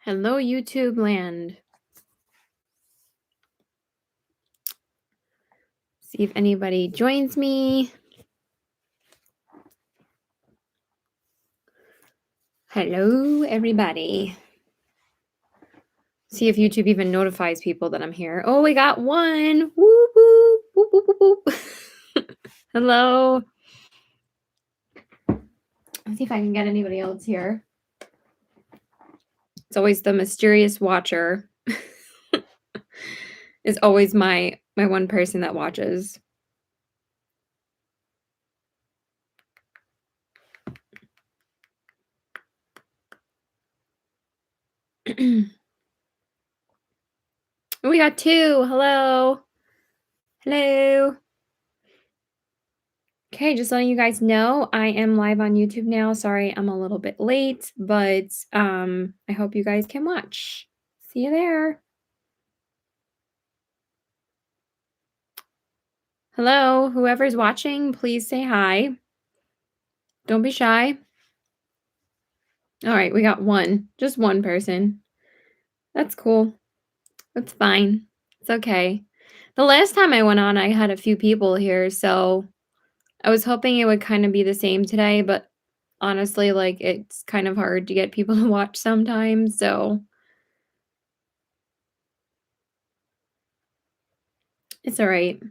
Hello, YouTube land. See if anybody joins me. Hello, everybody. See if YouTube even notifies people that I'm here. Oh, we got one. Whoop, whoop, whoop, whoop, whoop, whoop. Hello. Let's see if I can get anybody else here. It's always the mysterious watcher. Is always my one person that watches. We got two. Hello. Hello. Okay, just letting you guys know, I am live on YouTube now. Sorry, I'm a little bit late, but I hope you guys can watch. See you there. Hello, whoever's watching, please say hi. Don't be shy. All right, we got one. Just one person. That's cool. That's fine. It's okay. The last time I went on, I had a few people here, so I was hoping it would kind of be the same today, but honestly, like, it's kind of hard to get people to watch sometimes, so it's all right.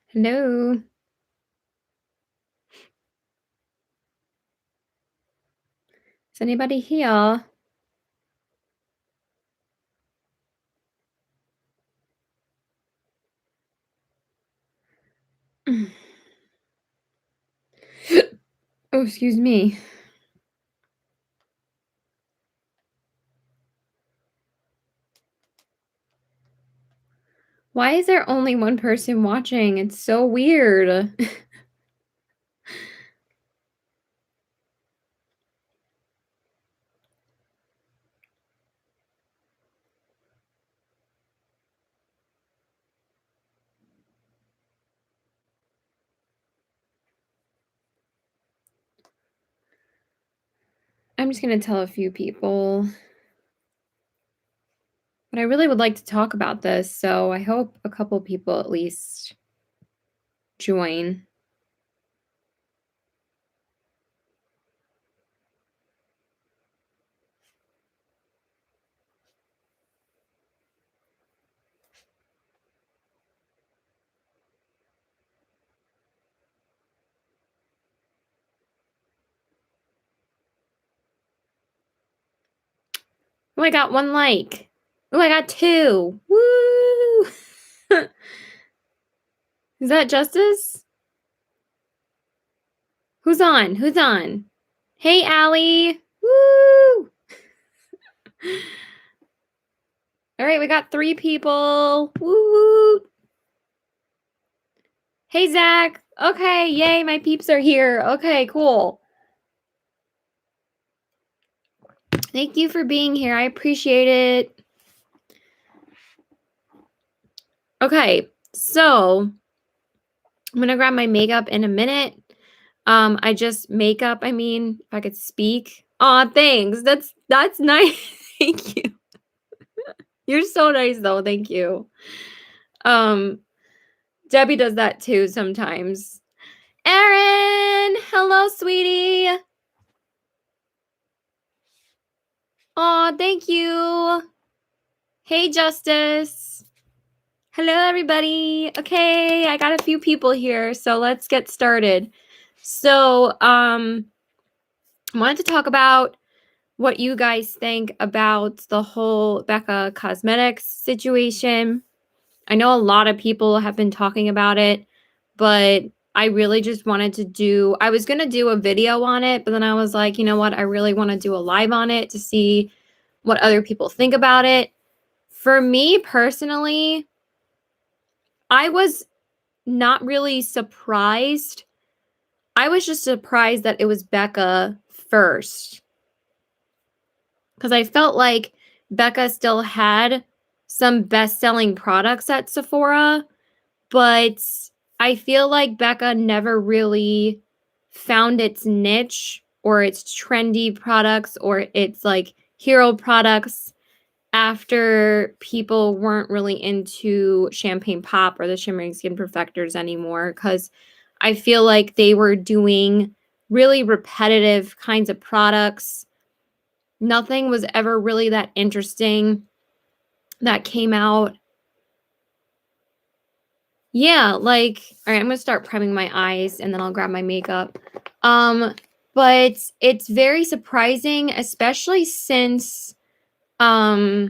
Hello. Is anybody here? Oh, excuse me. Why is there only one person watching? It's so weird. I'm just going to tell a few people. But I really would like to talk about this, so I hope a couple people at least join. Oh, I got one like. Oh, I got two. Woo! Is that Justice? Who's on? Who's on? Hey, Allie. Woo! All right, we got 3 people. Woo! Hey, Zach. Okay, yay, my peeps are here. Okay, cool. Thank you for being here. I appreciate it. Okay, so I'm going to grab my makeup in a minute. I just makeup, I mean, if I could speak. Aw, thanks. That's nice. Thank you. You're so nice though. Thank you. Debbie does that too sometimes. Erin, hello, sweetie. Aw, thank you. Hey, Justice. Hello, everybody. Okay, I got a few people here, so let's get started. So, I wanted to talk about what you guys think about the whole BECCA Cosmetics situation. I know a lot of people have been talking about it, but I really just wanted to I was going to do a video on it, but then I was like, you know what? I really want to do a live on it to see what other people think about it. For me personally, I was not really surprised. I was just surprised that it was BECCA first, because I felt like BECCA still had some best-selling products at Sephora, but I feel like BECCA never really found its niche or its trendy products or its like hero products after people weren't really into Champagne Pop or the Shimmering Skin Perfectors anymore, because I feel like they were doing really repetitive kinds of products. Nothing was ever really that interesting that came out. Yeah, like, all right, I'm gonna start priming my eyes and then I'll grab my makeup. But it's very surprising, especially since, yeah,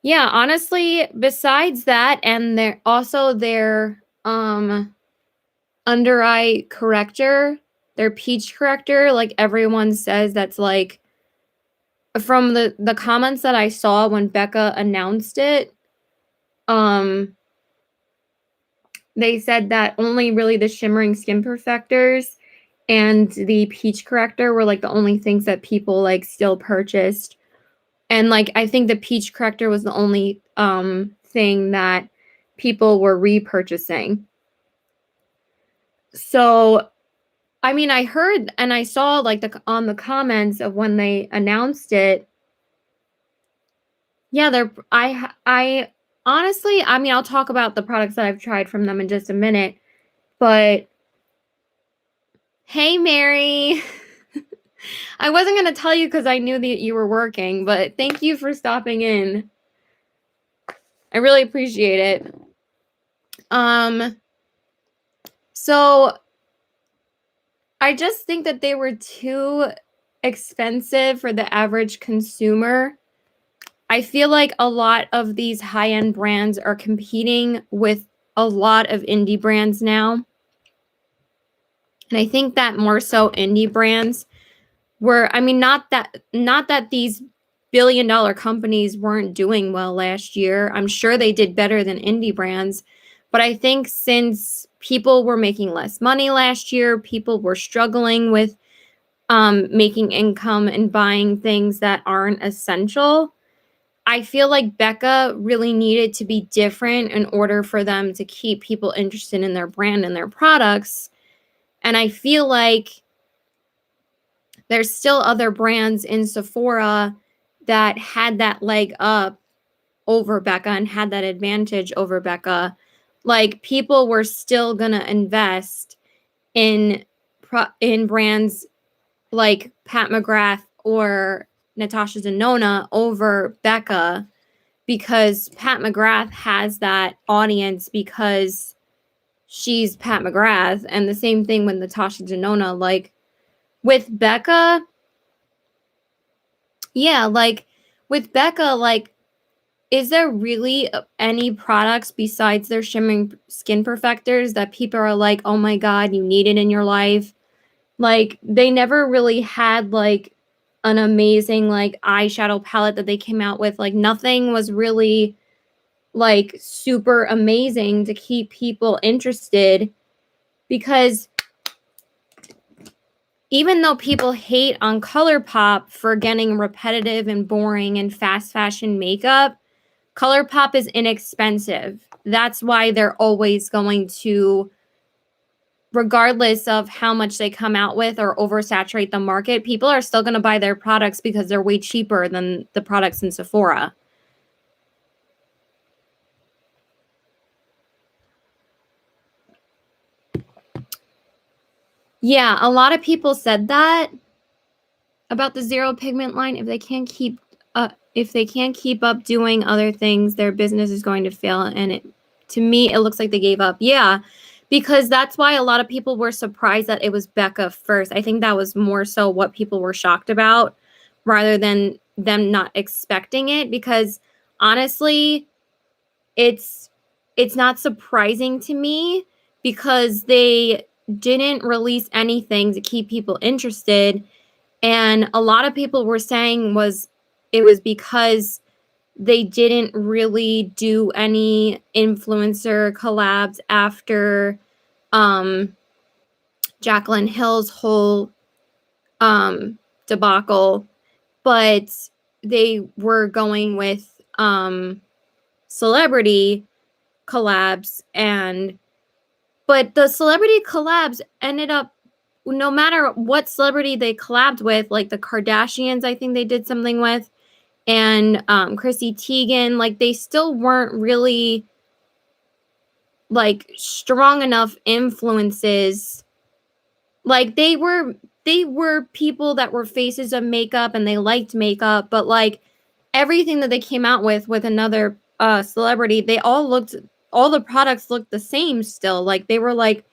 honestly, besides that, and their under eye corrector, their peach corrector, like everyone says that's like from the comments that I saw when BECCA announced it, they said that only really the Shimmering Skin Perfectors and the peach corrector were like the only things that people like still purchased. And like I think the peach corrector was the only thing that people were repurchasing. So I mean, I heard and I saw like on the comments of when they announced it. Yeah, I honestly, I mean, I'll talk about the products that I've tried from them in just a minute, but hey, Mary. I wasn't going to tell you because I knew that you were working, but thank you for stopping in. I really appreciate it. So I just think that they were too expensive for the average consumer. I feel like a lot of these high-end brands are competing with a lot of indie brands now. And I think that more so indie brands were, I mean, not that these billion-dollar companies weren't doing well last year. I'm sure they did better than indie brands. But I think since people were making less money last year, people were struggling with making income and buying things that aren't essential. I feel like BECCA really needed to be different in order for them to keep people interested in their brand and their products. And I feel like there's still other brands in Sephora that had that leg up over BECCA and had that advantage over BECCA. Like people were still going to invest in brands like Pat McGrath or Natasha Denona over BECCA because Pat McGrath has that audience because she's Pat McGrath. And the same thing with Natasha Denona. Like with BECCA, yeah, like with BECCA, like, is there really any products besides their Shimmering Skin Perfectors that people are like, oh my God, you need it in your life? Like, they never really had like an amazing like eyeshadow palette that they came out with. Like, nothing was really like super amazing to keep people interested because even though people hate on ColourPop for getting repetitive and boring and fast fashion makeup, ColourPop is inexpensive. That's why they're always going to, regardless of how much they come out with or oversaturate the market, people are still going to buy their products because they're way cheaper than the products in Sephora. Yeah, a lot of people said that about the zero pigment line. If they can't keep up doing other things, their business is going to fail. And to me, it looks like they gave up. Yeah, because that's why a lot of people were surprised that it was BECCA first. I think that was more so what people were shocked about rather than them not expecting it. Because honestly, it's not surprising to me because they didn't release anything to keep people interested. And a lot of people were saying it was because they didn't really do any influencer collabs after Jaclyn Hill's whole debacle. but they were going with celebrity collabs, but the celebrity collabs ended up, no matter what celebrity they collabed with, like the Kardashians, I think they did something with, and Chrissy Teigen, like they still weren't really like strong enough influences. Like they were people that were faces of makeup and they liked makeup, but like everything that they came out with another celebrity, all the products looked the same still. Like they were like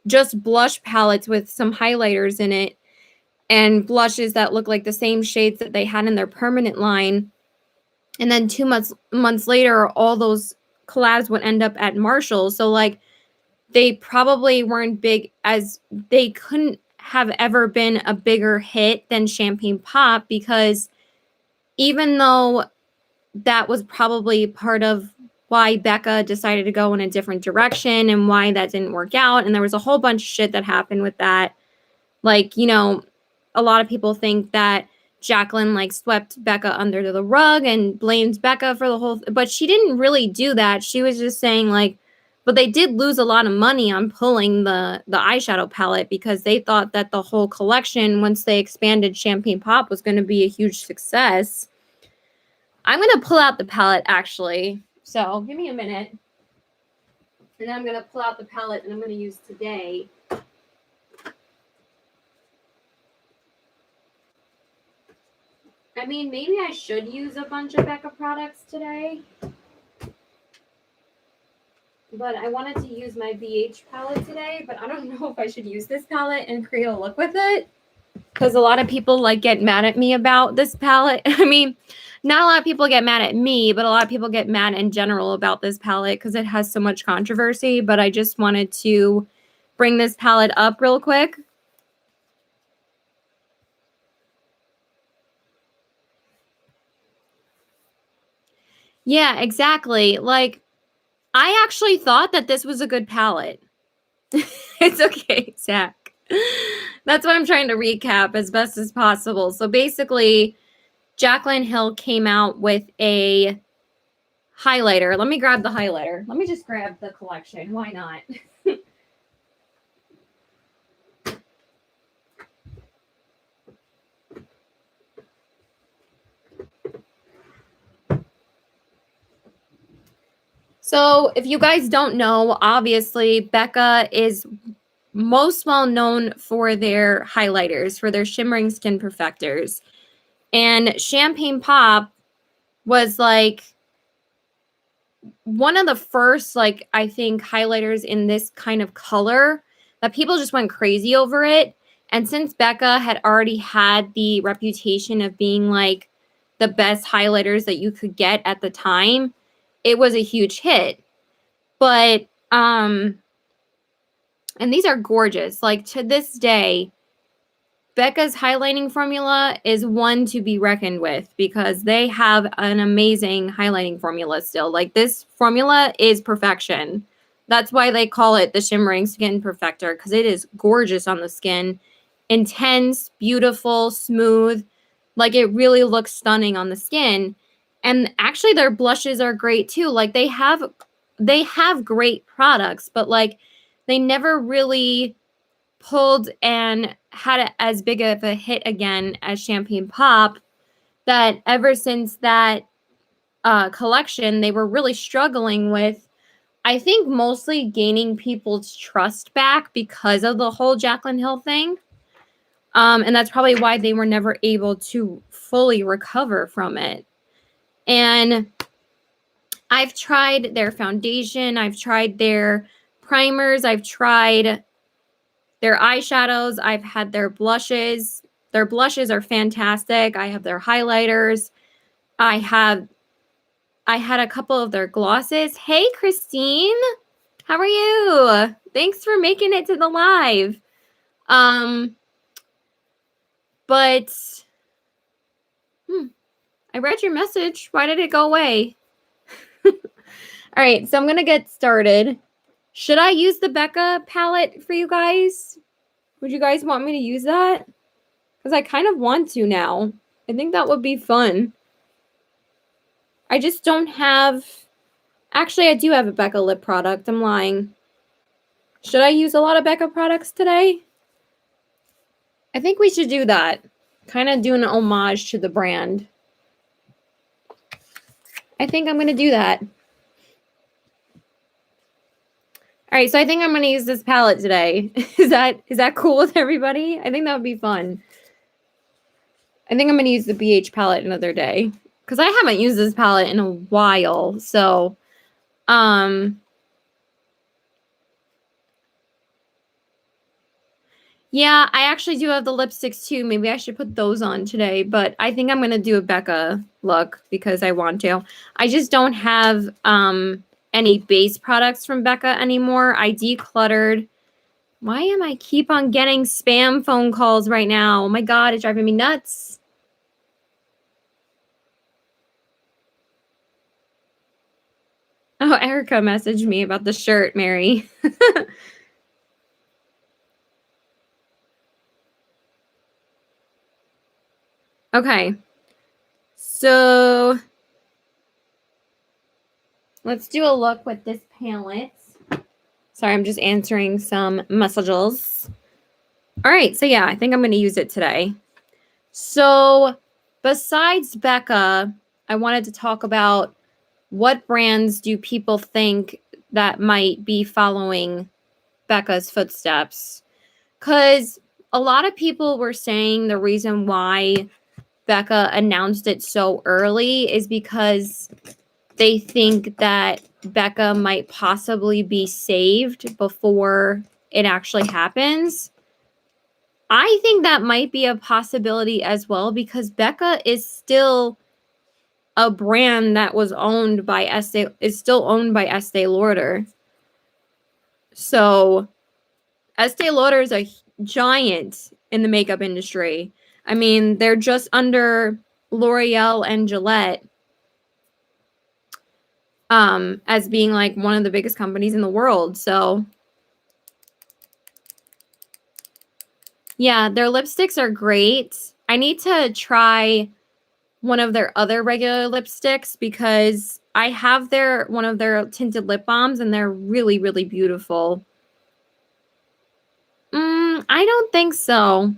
just blush palettes with some highlighters in it and blushes that look like the same shades that they had in their permanent line. And then 2 months later, all those collabs would end up at Marshall's. So like they probably weren't big, as they couldn't have ever been a bigger hit than Champagne Pop, because even though that was probably part of why BECCA decided to go in a different direction and why that didn't work out, and there was a whole bunch of shit that happened with that. Like, you know, a lot of people think that Jacqueline like swept BECCA under the rug and blames BECCA for the whole, but she didn't really do that. She was just saying like, but they did lose a lot of money on pulling the eyeshadow palette, because they thought that the whole collection, once they expanded Champagne Pop, was going to be a huge success. I'm going to pull out the palette actually. So give me a minute. And then I'm going to pull out the palette and I'm going to use today. I mean, maybe I should use a bunch of BECCA products today. But I wanted to use my BH palette today, but I don't know if I should use this palette and create a look with it, because a lot of people like get mad at me about this palette. I mean, not a lot of people get mad at me, but a lot of people get mad in general about this palette because it has so much controversy. But I just wanted to bring this palette up real quick. Yeah, exactly. Like, I actually thought that this was a good palette. It's okay, Zach. That's why I'm trying to recap as best as possible. So basically, Jaclyn Hill came out with a highlighter. Let me grab the highlighter. Let me just grab the collection. Why not? So if you guys don't know, obviously BECCA is most well known for their highlighters, for their shimmering skin perfectors. And Champagne Pop was like one of the first, like, I think, highlighters in this kind of color that people just went crazy over it. And since BECCA had already had the reputation of being like the best highlighters that you could get at the time, it was a huge hit. But and these are gorgeous. Like, to this day, BECCA's highlighting formula is one to be reckoned with, because they have an amazing highlighting formula still. Like, this formula is perfection. That's why they call it the Shimmering Skin Perfector, because it is gorgeous on the skin. Intense, beautiful, smooth. Like, it really looks stunning on the skin. And actually their blushes are great too. Like, they have great products, but like they never really pulled and had as big of a hit again as Champagne Pop. That ever since that collection, they were really struggling with, I think, mostly gaining people's trust back because of the whole Jaclyn Hill thing. And that's probably why they were never able to fully recover from it. And I've tried their foundation, I've tried their primers, I've tried their eyeshadows, I've had their blushes. Their blushes are fantastic. I have their highlighters. I had a couple of their glosses. Hey, Christine. How are you? Thanks for making it to the live. But I read your message. Why did it go away? All right, so I'm going to get started. Should I use the BECCA palette for you guys? Would you guys want me to use that? Because I kind of want to now. I think that would be fun. I just don't have... Actually, I do have a BECCA lip product. I'm lying. Should I use a lot of BECCA products today? I think we should do that. Kind of do an homage to the brand. I think I'm going to do that. All right, so I think I'm going to use this palette today. Is that cool with everybody? I think that would be fun. I think I'm going to use the BH palette another day because I haven't used this palette in a while. So, yeah, I actually do have the lipsticks too. Maybe I should put those on today, but I think I'm going to do a BECCA look because I want to. I just don't have any base products from BECCA anymore. I decluttered. Why am I keep on getting spam phone calls right now? Oh my God, it's driving me nuts. Oh, Erica messaged me about the shirt, Mary. Okay. So let's do a look with this palette. Sorry, I'm just answering some messages. All right, so yeah, I think I'm going to use it today. So besides BECCA, I wanted to talk about what brands do people think that might be following BECCA's footsteps? Because a lot of people were saying the reason why BECCA announced it so early is because they think that BECCA might possibly be saved before it actually happens. I think that might be a possibility as well because BECCA is still a brand that was owned by is still owned by Estee Lauder. So Estee Lauder is a giant in the makeup industry. I mean, they're just under L'Oreal and Gillette as being like one of the biggest companies in the world. So yeah, their lipsticks are great. I need to try one of their other regular lipsticks because I have one of their tinted lip balms and they're really, really beautiful. I don't think so.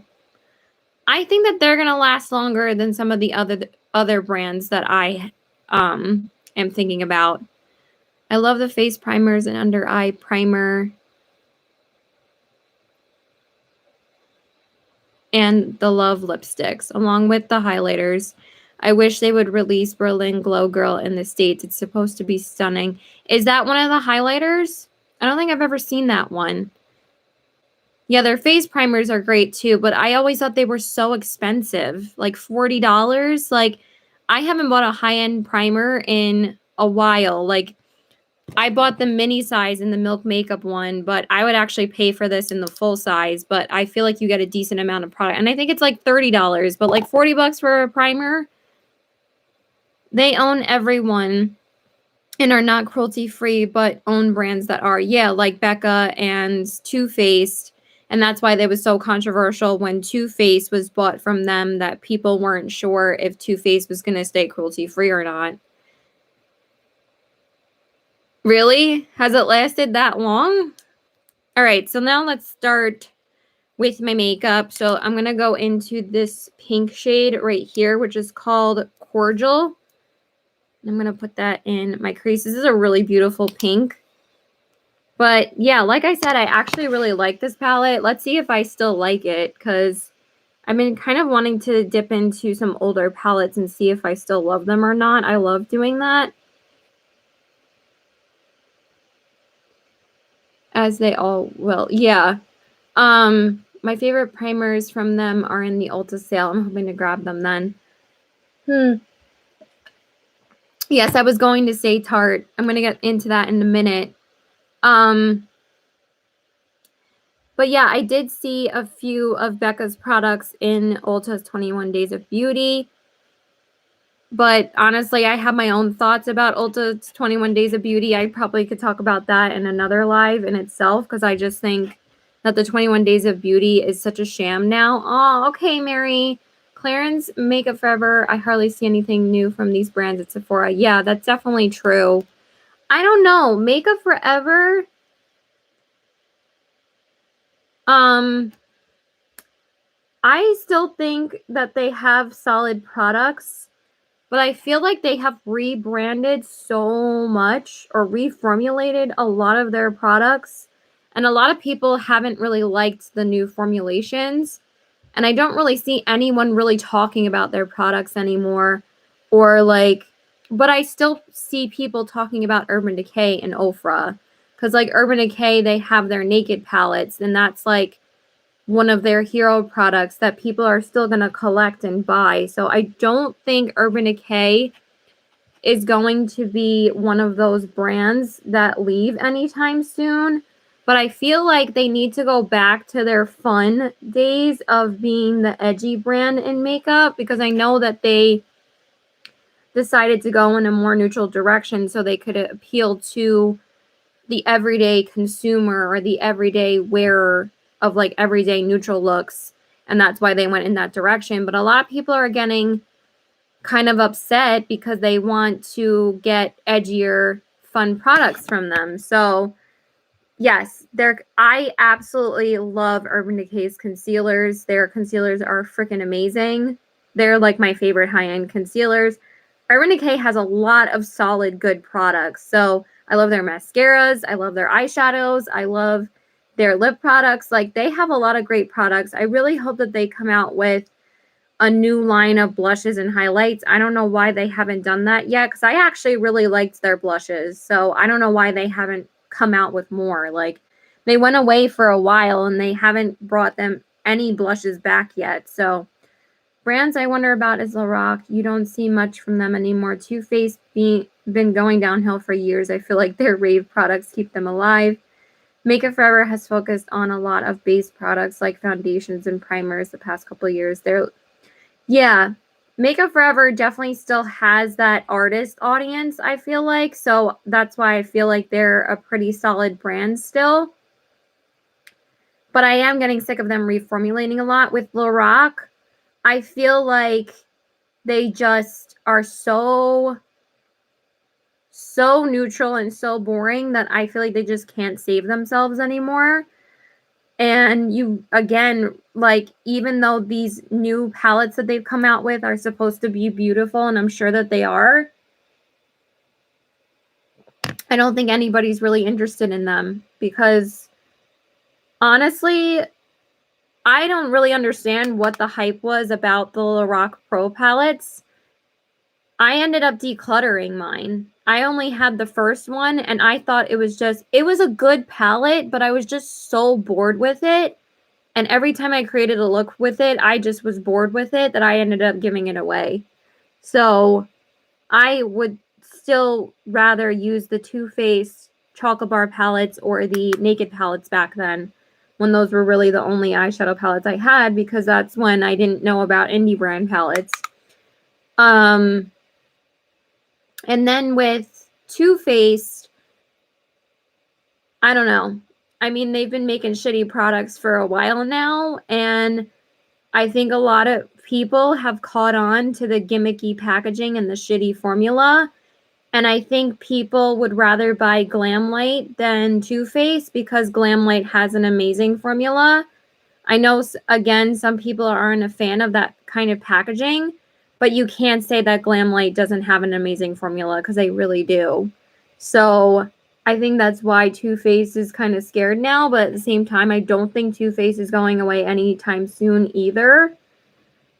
I think that they're going to last longer than some of the other brands that I am thinking about. I love the face primers and under eye primer. And the Love lipsticks, along with the highlighters. I wish they would release Berlin Glow Girl in the States. It's supposed to be stunning. Is that one of the highlighters? I don't think I've ever seen that one. Yeah, their face primers are great too, but I always thought they were so expensive, like $40. Like, I haven't bought a high-end primer in a while. Like, I bought the mini size in the Milk Makeup one, but I would actually pay for this in the full size, but I feel like you get a decent amount of product. And I think it's like $30, but like $40 for a primer. They own everyone and are not cruelty-free, but own brands that are. Yeah, like BECCA and Too Faced. And that's why they was so controversial when Too Faced was bought from them, that people weren't sure if Too Faced was going to stay cruelty-free or not. Really? Has it lasted that long? All right, so now let's start with my makeup. So I'm going to go into this pink shade right here, which is called Cordial. I'm going to put that in my crease. This is a really beautiful pink. But yeah, like I said, I actually really like this palette. Let's see if I still like it, because I've been kind of wanting to dip into some older palettes and see if I still love them or not. I love doing that. As they all will. Yeah. My favorite primers from them are in the Ulta sale. I'm hoping to grab them then. Yes, I was going to say Tarte. I'm going to get into that in a minute. But yeah, I did see a few of BECCA's products in Ulta's 21 Days of Beauty. But honestly, I have my own thoughts about Ulta's 21 Days of Beauty. I probably could talk about that in another live in itself, because I just think that the 21 Days of Beauty is such a sham now. Oh, okay, Mary. Clarins, Makeup Forever. I hardly see anything new from these brands at Sephora. Yeah, that's definitely true. I don't know. Makeup Forever. I still think that they have solid products, but I feel like they have rebranded so much or reformulated a lot of their products, and a lot of people haven't really liked the new formulations, and I don't really see anyone really talking about their products anymore, or like, but I still see people talking about Urban Decay and Ofra, because like Urban Decay, they have their Naked palettes, and that's like one of their hero products that people are still going to collect and buy. So I don't think Urban Decay is going to be one of those brands that leave anytime soon. But I feel like they need to go back to their fun days of being the edgy brand in makeup, because I know that they decided to go in a more neutral direction so they could appeal to the everyday consumer or the everyday wearer of like everyday neutral looks, and that's why they went in that direction. But a lot of people are getting kind of upset because they want to get edgier, fun products from them. So yes, I absolutely love Urban Decay's concealers. Their concealers are freaking amazing. They're like my favorite high-end concealers. Urban Decay has a lot of solid, good products. So I love their mascaras. I love their eyeshadows. I love their lip products. Like, they have a lot of great products. I really hope that they come out with a new line of blushes and highlights. I don't know why they haven't done that yet, because I actually really liked their blushes. So I don't know why they haven't come out with more. Like, they went away for a while and they haven't brought them any blushes back yet. So brands I wonder about is Lorac. You don't see much from them anymore. Too Faced been going downhill for years. I feel like their rave products keep them alive. Makeup Forever has focused on a lot of base products like foundations and primers the past couple of years. Yeah, Makeup Forever definitely still has that artist audience, I feel like. So that's why I feel like they're a pretty solid brand still. But I am getting sick of them reformulating a lot. With Lorac, I feel like they just are so neutral and so boring that I feel like they just can't save themselves anymore. And you, again, like, even though these new palettes that they've come out with are supposed to be beautiful, and I'm sure that they are, I don't think anybody's really interested in them, because honestly, I don't really understand what the hype was about the Lorac Pro palettes. I ended up decluttering mine. I only had the first one, and I thought it was a good palette, but I was just so bored with it. And every time I created a look with it, I just was bored with it that I ended up giving it away. So I would still rather use the Too Faced Chocolate Bar palettes or the Naked palettes back then, when those were really the only eyeshadow palettes I had, because that's when I didn't know about indie brand palettes. And then with Too Faced, I don't know. I mean, they've been making shitty products for a while now, and I think a lot of people have caught on to the gimmicky packaging and the shitty formula. And I think people would rather buy Glamlight than Too Faced, because Glamlight has an amazing formula. I know, again, some people aren't a fan of that kind of packaging, but you can't say that Glamlight doesn't have an amazing formula, because they really do. So I think that's why Too Faced is kind of scared now, but at the same time, I don't think Too Faced is going away anytime soon either.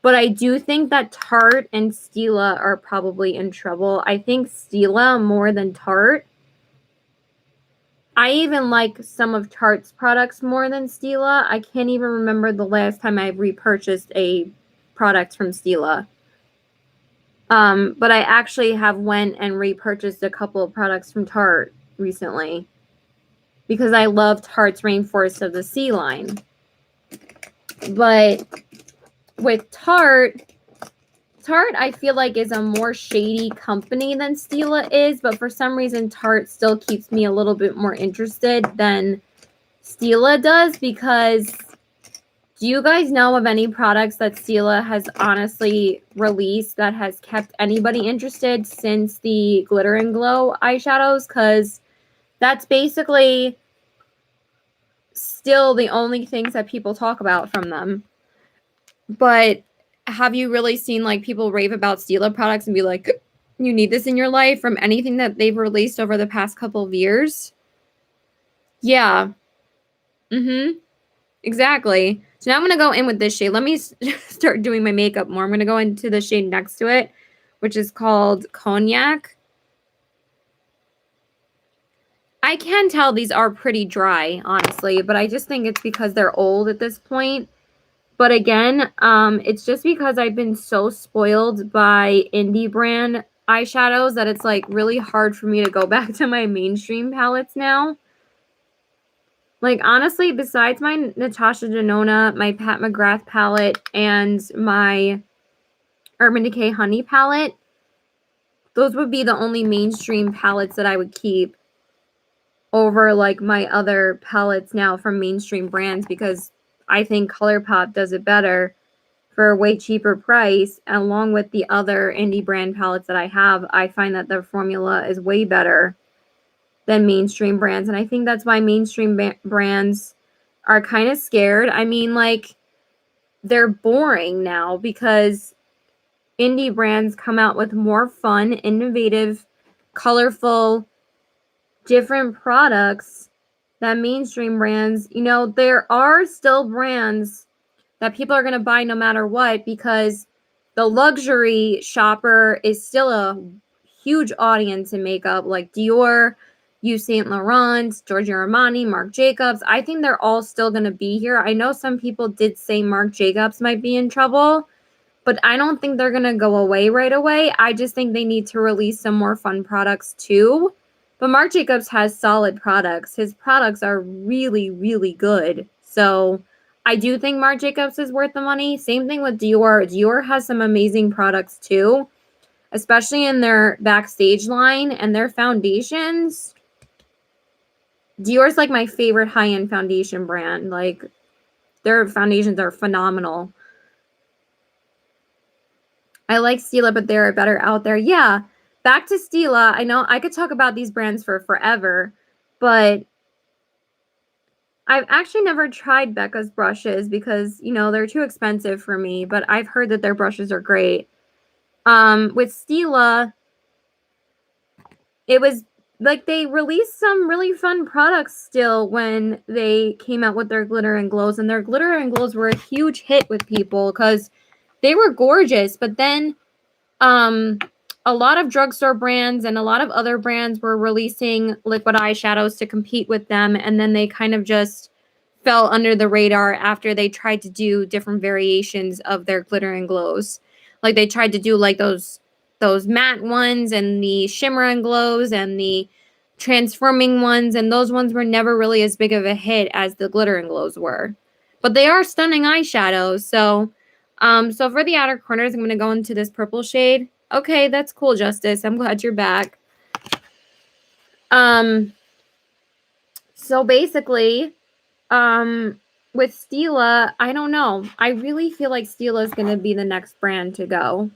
But I do think that Tarte and Stila are probably in trouble. I think Stila more than Tarte. I even like some of Tarte's products more than Stila. I can't even remember the last time I repurchased a product from Stila. But I actually have went and repurchased a couple of products from Tarte recently, because I love Tarte's Rainforest of the Sea line. But with Tarte, I feel like is a more shady company than Stila is, but for some reason Tarte still keeps me a little bit more interested than Stila does, because Do you guys know of any products that Stila has honestly released that has kept anybody interested since the Glitter and Glow eyeshadows? Because that's basically still the only things that people talk about from them. But have you really seen like people rave about Stila products and be like, you need this in your life from anything that they've released over the past couple of years? Yeah. Mm-hmm. Exactly. So now I'm going to go in with this shade. Let me start doing my makeup more. I'm going to go into the shade next to it, which is called Cognac. I can tell these are pretty dry, honestly, but I just think it's because they're old at this point. But again, it's just because I've been so spoiled by indie brand eyeshadows that it's like really hard for me to go back to my mainstream palettes now. Like, honestly, besides my Natasha Denona, my Pat McGrath palette, and my Urban Decay Honey palette, those would be the only mainstream palettes that I would keep over, like, my other palettes now from mainstream brands, because I think ColourPop does it better for a way cheaper price. Along with the other indie brand palettes that I have, I find that their formula is way better than mainstream brands. And I think that's why mainstream brands are kind of scared. I mean, like, they're boring now because indie brands come out with more fun, innovative, colorful, different products than mainstream brands. You know, there are still brands that people are going to buy no matter what, because the luxury shopper is still a huge audience in makeup, like Dior, Yves Saint Laurent, Giorgio Armani, Marc Jacobs. I think they're all still going to be here. I know some people did say Marc Jacobs might be in trouble, but I don't think they're going to go away right away. I just think they need to release some more fun products too. But Marc Jacobs has solid products. His products are really, really good. So I do think Marc Jacobs is worth the money. Same thing with Dior. Dior has some amazing products too, especially in their backstage line and their foundations. Dior's like my favorite high-end foundation brand. Like, their foundations are phenomenal. I like Stila, but they're better out there. Yeah, back to Stila. I know I could talk about these brands for forever, but I've actually never tried BECCA's brushes because, you know, they're too expensive for me, but I've heard that their brushes are great. With Stila, it was like they released some really fun products still when they came out with their glitter and glows, and their glitter and glows were a huge hit with people because they were gorgeous. But then a lot of drugstore brands and a lot of other brands were releasing liquid eyeshadows to compete with them, and then they kind of just fell under the radar after they tried to do different variations of their glitter and glows. Like, they tried to do like those matte ones and the shimmer and glows and the transforming ones, and those ones were never really as big of a hit as the glitter and glows were. But they are stunning eyeshadows. So so for the outer corners, I'm going to go into this purple shade. Okay, that's cool, Justice. I'm glad you're back. So basically, with Stila, I don't know. I really feel like Stila is going to be the next brand to go.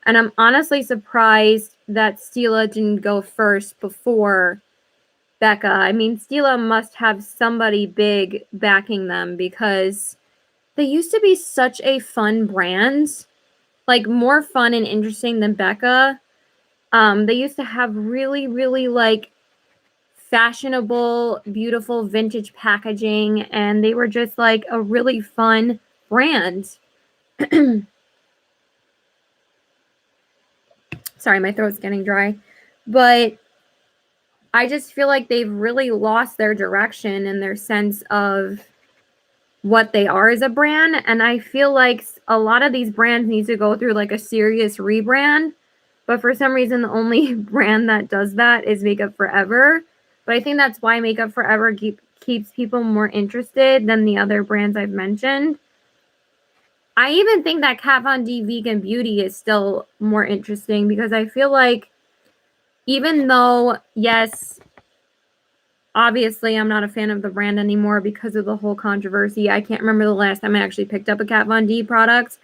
And I'm honestly surprised that Stila didn't go first before BECCA. I mean, Stila must have somebody big backing them because they used to be such a fun brand. Like, more fun and interesting than BECCA. They used to have really, really, like, fashionable, beautiful vintage packaging, and they were just like a really fun brand. Sorry, my throat's getting dry. But I just feel like they've really lost their direction and their sense of what they are as a brand. And I feel like a lot of these brands need to go through like a serious rebrand. But for some reason, the only brand that does that is Makeup Forever. But I think that's why Makeup Forever keeps people more interested than the other brands I've mentioned. I even think that Kat Von D Vegan Beauty is still more interesting because I feel like even though, yes, Obviously, I'm not a fan of the brand anymore because of the whole controversy. I can't remember the last time I actually picked up a Kat Von D product.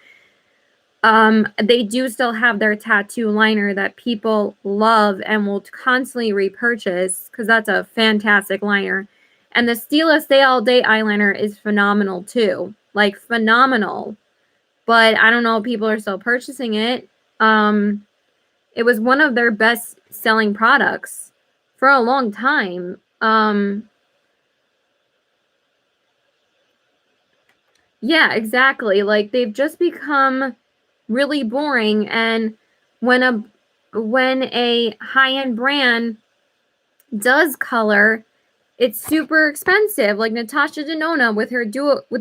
They do still have their tattoo liner that people love and will constantly repurchase because that's a fantastic liner. And the Stila Stay All Day eyeliner is phenomenal too. Like, phenomenal. But I don't know if people are still purchasing it. It was one of their best selling products for a long time. Yeah, exactly. Like, they've just become really boring, and when a high-end brand does color, it's super expensive. Like Natasha Denona with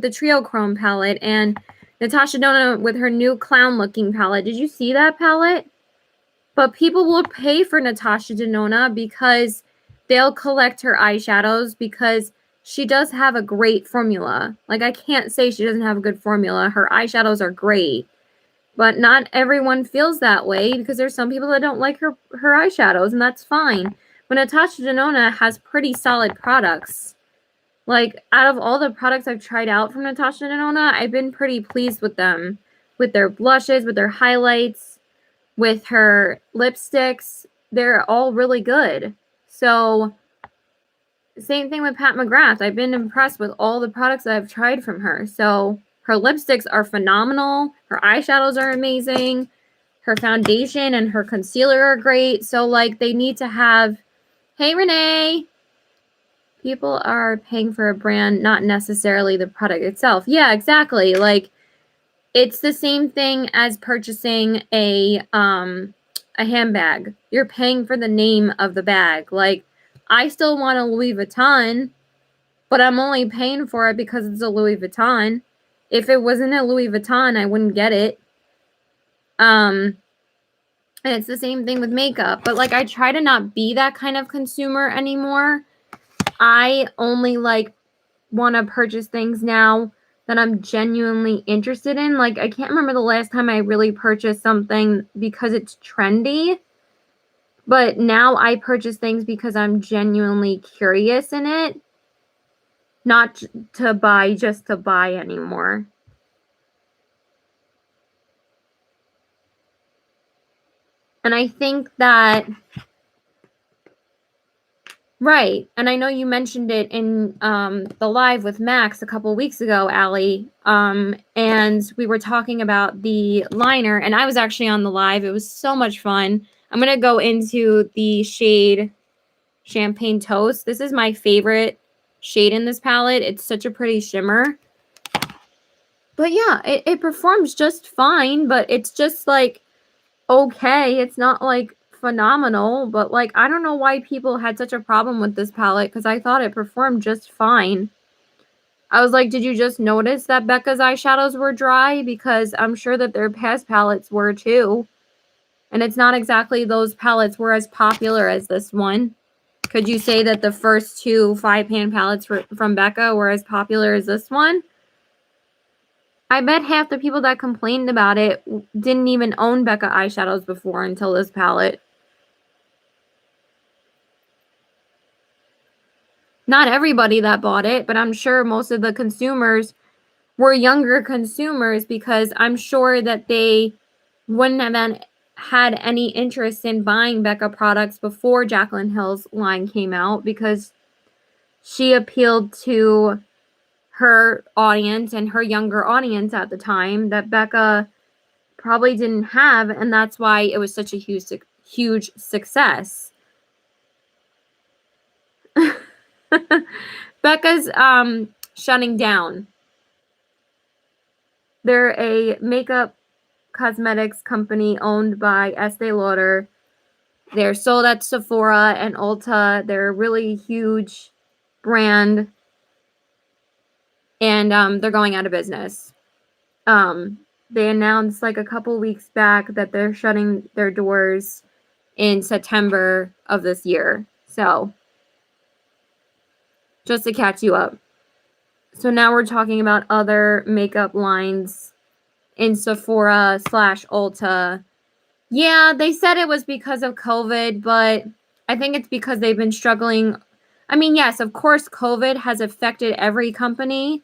the Trio Chrome palette, and Natasha Denona with her new clown looking palette. Did you see that palette? But people will pay for Natasha Denona because they'll collect her eyeshadows because she does have a great formula. Like, I can't say she doesn't have a good formula. Her eyeshadows are great. But not everyone feels that way because there's some people that don't like her eyeshadows, and that's fine. But Natasha Denona has pretty solid products. Like, out of all the products I've tried out from Natasha Denona, I've been pretty pleased with them. With their blushes, with their highlights, with her lipsticks. They're all really good. So, same thing with Pat McGrath. I've been impressed with all the products that I've tried from her. So, her lipsticks are phenomenal. Her eyeshadows are amazing. Her foundation and her concealer are great. So, like, they need to have... Hey, Renee! People are paying for a brand, not necessarily the product itself. Yeah, exactly. Like, it's the same thing as purchasing a handbag. You're paying for the name of the bag. Like, I still want a Louis Vuitton, but I'm only paying for it because it's a Louis Vuitton. If it wasn't a Louis Vuitton, I wouldn't get it. And it's the same thing with makeup. But, like, I try to not be that kind of consumer anymore. I only, like, want to purchase things now that I'm genuinely interested in. Like, I can't remember the last time I really purchased something because it's trendy. But now I purchase things because I'm genuinely curious in it. Not to buy just to buy anymore. And I think that... Right. And I know you mentioned it in the live with Max a couple weeks ago, Allie. And we were talking about the liner, and I was actually on the live. It was so much fun. I'm going to go into the shade Champagne Toast. This is my favorite shade in this palette. It's such a pretty shimmer. But yeah, it performs just fine, but it's just like okay. It's not like phenomenal, but like I don't know why people had such a problem with this palette because I thought it performed just fine. I was like, did you just notice that BECCA's eyeshadows were dry? Because I'm sure that their past palettes were too. And it's not exactly those palettes were as popular as this one. Could you say that the first two 5-pan palettes from BECCA were as popular as this one? I bet half the people that complained about it didn't even own BECCA eyeshadows before until this palette. Not everybody that bought it, but I'm sure most of the consumers were younger consumers because I'm sure that they wouldn't have had any interest in buying BECCA products before Jaclyn Hill's line came out because she appealed to her audience and her younger audience at the time that BECCA probably didn't have, and that's why it was such a huge success. BECCA's shutting down. They're a makeup cosmetics company owned by Estee Lauder. They're sold at Sephora and Ulta. They're a really huge brand, and they're going out of business. They announced like a couple weeks back that they're shutting their doors in September of this year. So, just to catch you up. So now we're talking about other makeup lines in Sephora / Ulta. Yeah, they said it was because of COVID, but I think it's because they've been struggling I mean, yes, of course, COVID has affected every company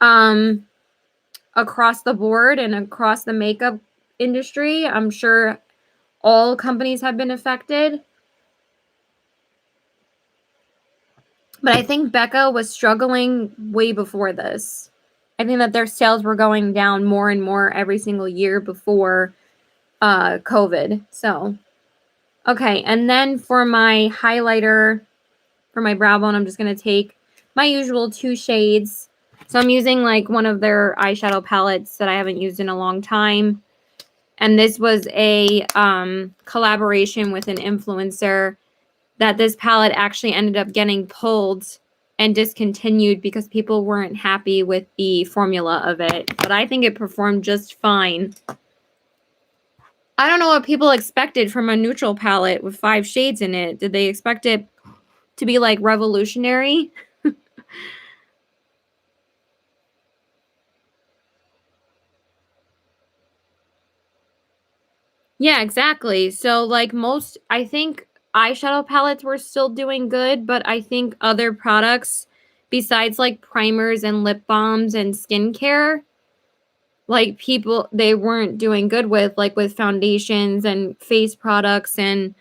across the board and across the makeup industry. I'm sure all companies have been affected. But I think BECCA was struggling way before this. I think that their sales were going down more and more every single year before COVID. So, okay. And then for my highlighter, for my brow bone, I'm just going to take my usual 2 shades. So I'm using like one of their eyeshadow palettes that I haven't used in a long time. And this was a collaboration with an influencer that this palette actually ended up getting pulled and discontinued because people weren't happy with the formula of it. But I think it performed just fine. I don't know what people expected from a neutral palette with 5 shades in it. Did they expect it to be like revolutionary? Yeah, exactly. So like most, I think eyeshadow palettes were still doing good, but I think other products besides like primers and lip balms and skincare, like people, they weren't doing good with, like with foundations and face products and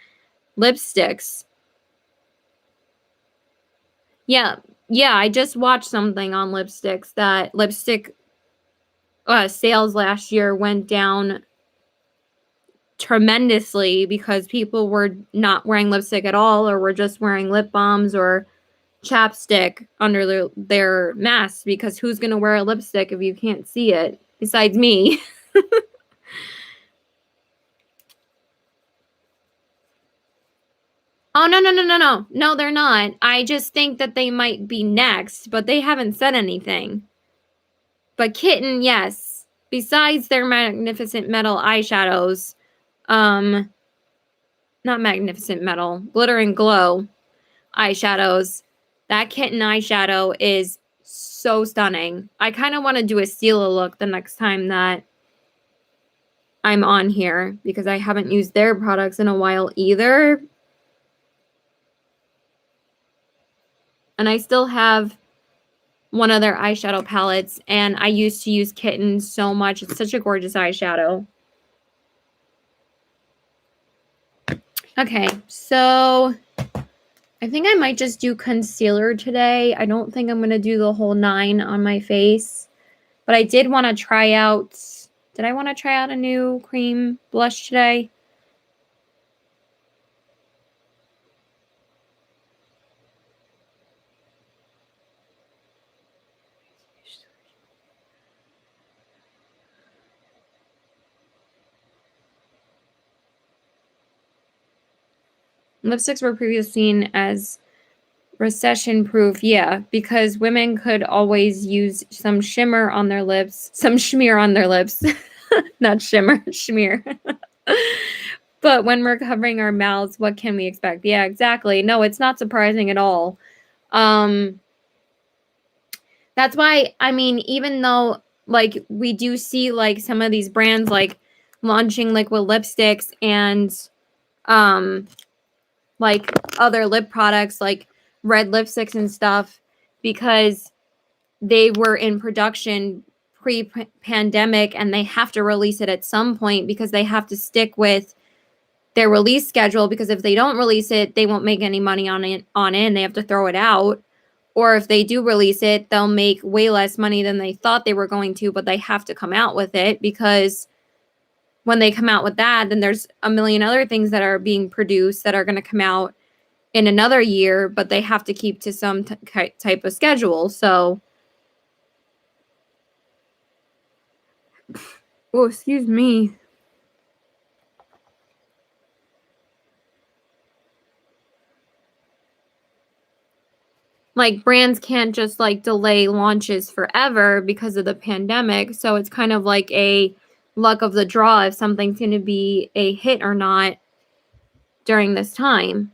lipsticks. Yeah. Yeah, I just watched something on lipsticks that lipstick sales last year went down tremendously because people were not wearing lipstick at all, or were just wearing lip balms or chapstick under their masks, because who's going to wear a lipstick if you can't see it besides me? Oh, no, no, no, no, no. No, they're not. I just think that they might be next, but they haven't said anything. But Kitten, yes. Besides their Magnificent Metal eyeshadows, not Magnificent Metal, Glitter and Glow eyeshadows, that Kitten eyeshadow is so stunning. I kind of want to do a Stila look the next time that I'm on here, because I haven't used their products in a while either. And I still have one of their eyeshadow palettes, and I used to use Kitten so much. It's such a gorgeous eyeshadow. Okay, so I think I might just do concealer today. I don't think I'm going to do the whole 9 on my face. But I did want to try out... Did I want to try out a new cream blush today? Lipsticks were previously seen as recession-proof. Yeah, because women could always use some shimmer on their lips. Some schmear on their lips. Not shimmer, schmear. But when we're covering our mouths, what can we expect? Yeah, exactly. No, it's not surprising at all. That's why, I mean, even though, like, we do see, like, some of these brands, like, launching liquid lipsticks and, like, other lip products, like red lipsticks and stuff, because they were in production pre-pandemic, and they have to release it at some point because they have to stick with their release schedule, because if they don't release it, they won't make any money on it, and they have to throw it out. Or if they do release it, they'll make way less money than they thought they were going to, but they have to come out with it, because when they come out with that, then there's a million other things that are being produced that are going to come out in another year, but they have to keep to some type of schedule. So, oh, excuse me. Like, brands can't just, like, delay launches forever because of the pandemic. So it's kind of like a luck of the draw if something's going to be a hit or not during this time.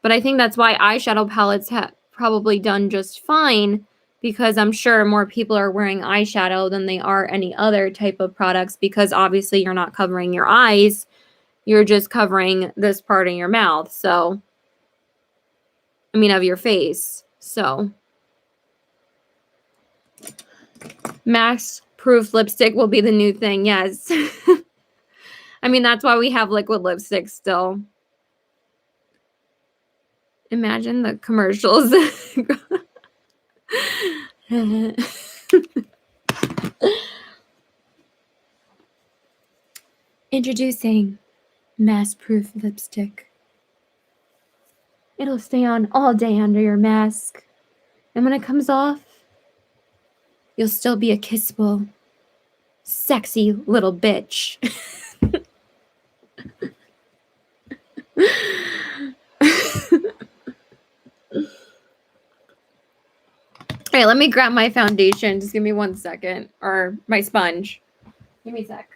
But I think that's why eyeshadow palettes have probably done just fine, because I'm sure more people are wearing eyeshadow than they are any other type of products, because obviously you're not covering your eyes. You're just covering this part of your mouth. So I mean, of your face. So, mask-proof lipstick will be the new thing. Yes. I mean, that's why we have liquid lipstick still. Imagine the commercials. Introducing mask-proof lipstick. It'll stay on all day under your mask. And when it comes off, you'll still be a kissable, sexy little bitch. Hey, let me grab my foundation. Just give me 1 second. Or my sponge. Give me a sec.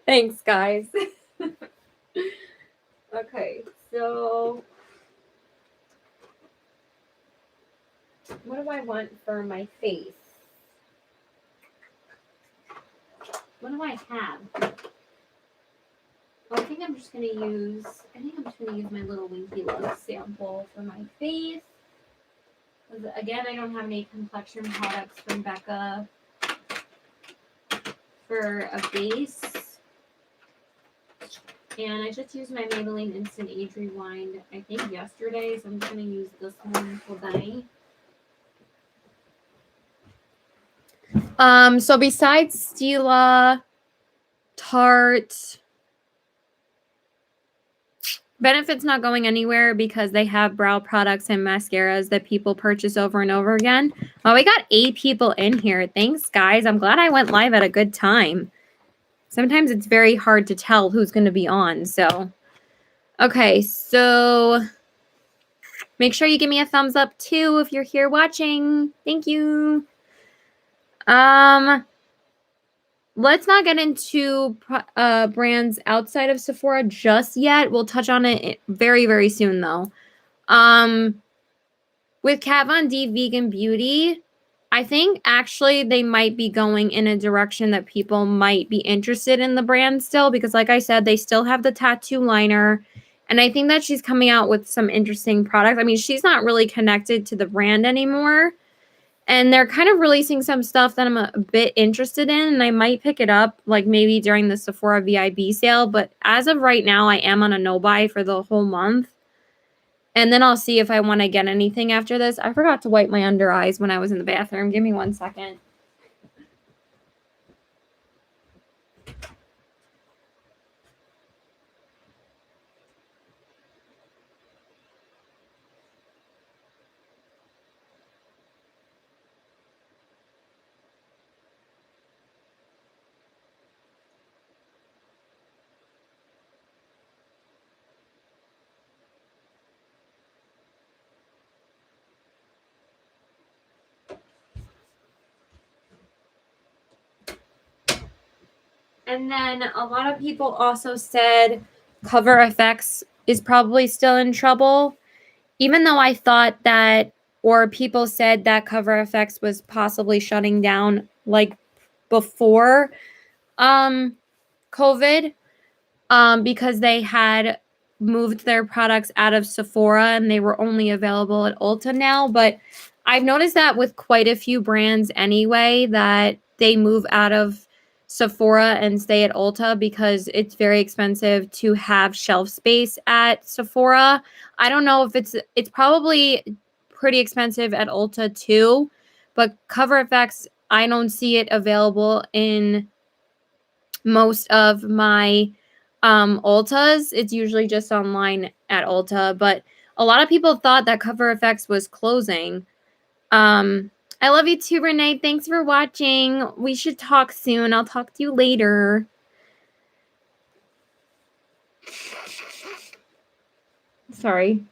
Thanks, guys. Okay, so what do I want for my face? What do I have? Oh, I think I'm just gonna use my little Winky Love sample for my face. Again, I don't have any complexion products from BECCA for a base. And I just used my Maybelline Instant Age Rewind, I think yesterday, so I'm just going to use this one today. So besides Stila, Tarte, Benefit's not going anywhere because they have brow products and mascaras that people purchase over and over again. Oh, we got 8 people in here. Thanks, guys. I'm glad I went live at a good time. Sometimes it's very hard to tell who's going to be on, so. Okay, so make sure you give me a thumbs up too if you're here watching. Thank you. Let's not get into brands outside of Sephora just yet. We'll touch on it very, very soon though. With Kat Von D Vegan Beauty, I think actually they might be going in a direction that people might be interested in the brand still because like I said, they still have the tattoo liner. And I think that she's coming out with some interesting products. I mean, she's not really connected to the brand anymore. And they're kind of releasing some stuff that I'm a bit interested in. And I might pick it up like maybe during the Sephora VIB sale. But as of right now, I am on a no-buy for the whole month. And then I'll see if I want to get anything after this. I forgot to wipe my under eyes when I was in the bathroom. Give me 1 second. And then a lot of people also said Cover FX is probably still in trouble. Even though I thought that, or people said that Cover FX was possibly shutting down like before COVID, because they had moved their products out of Sephora and they were only available at Ulta now. But I've noticed that with quite a few brands anyway, that they move out of Sephora and stay at Ulta because it's very expensive to have shelf space at Sephora. I don't know if it's probably pretty expensive at Ulta too, but Cover FX, I don't see it available in most of my Ultas. It's usually just online at Ulta, but a lot of people thought that Cover FX was closing. I love you too, Renee. Thanks for watching. We should talk soon. I'll talk to you later. Sorry.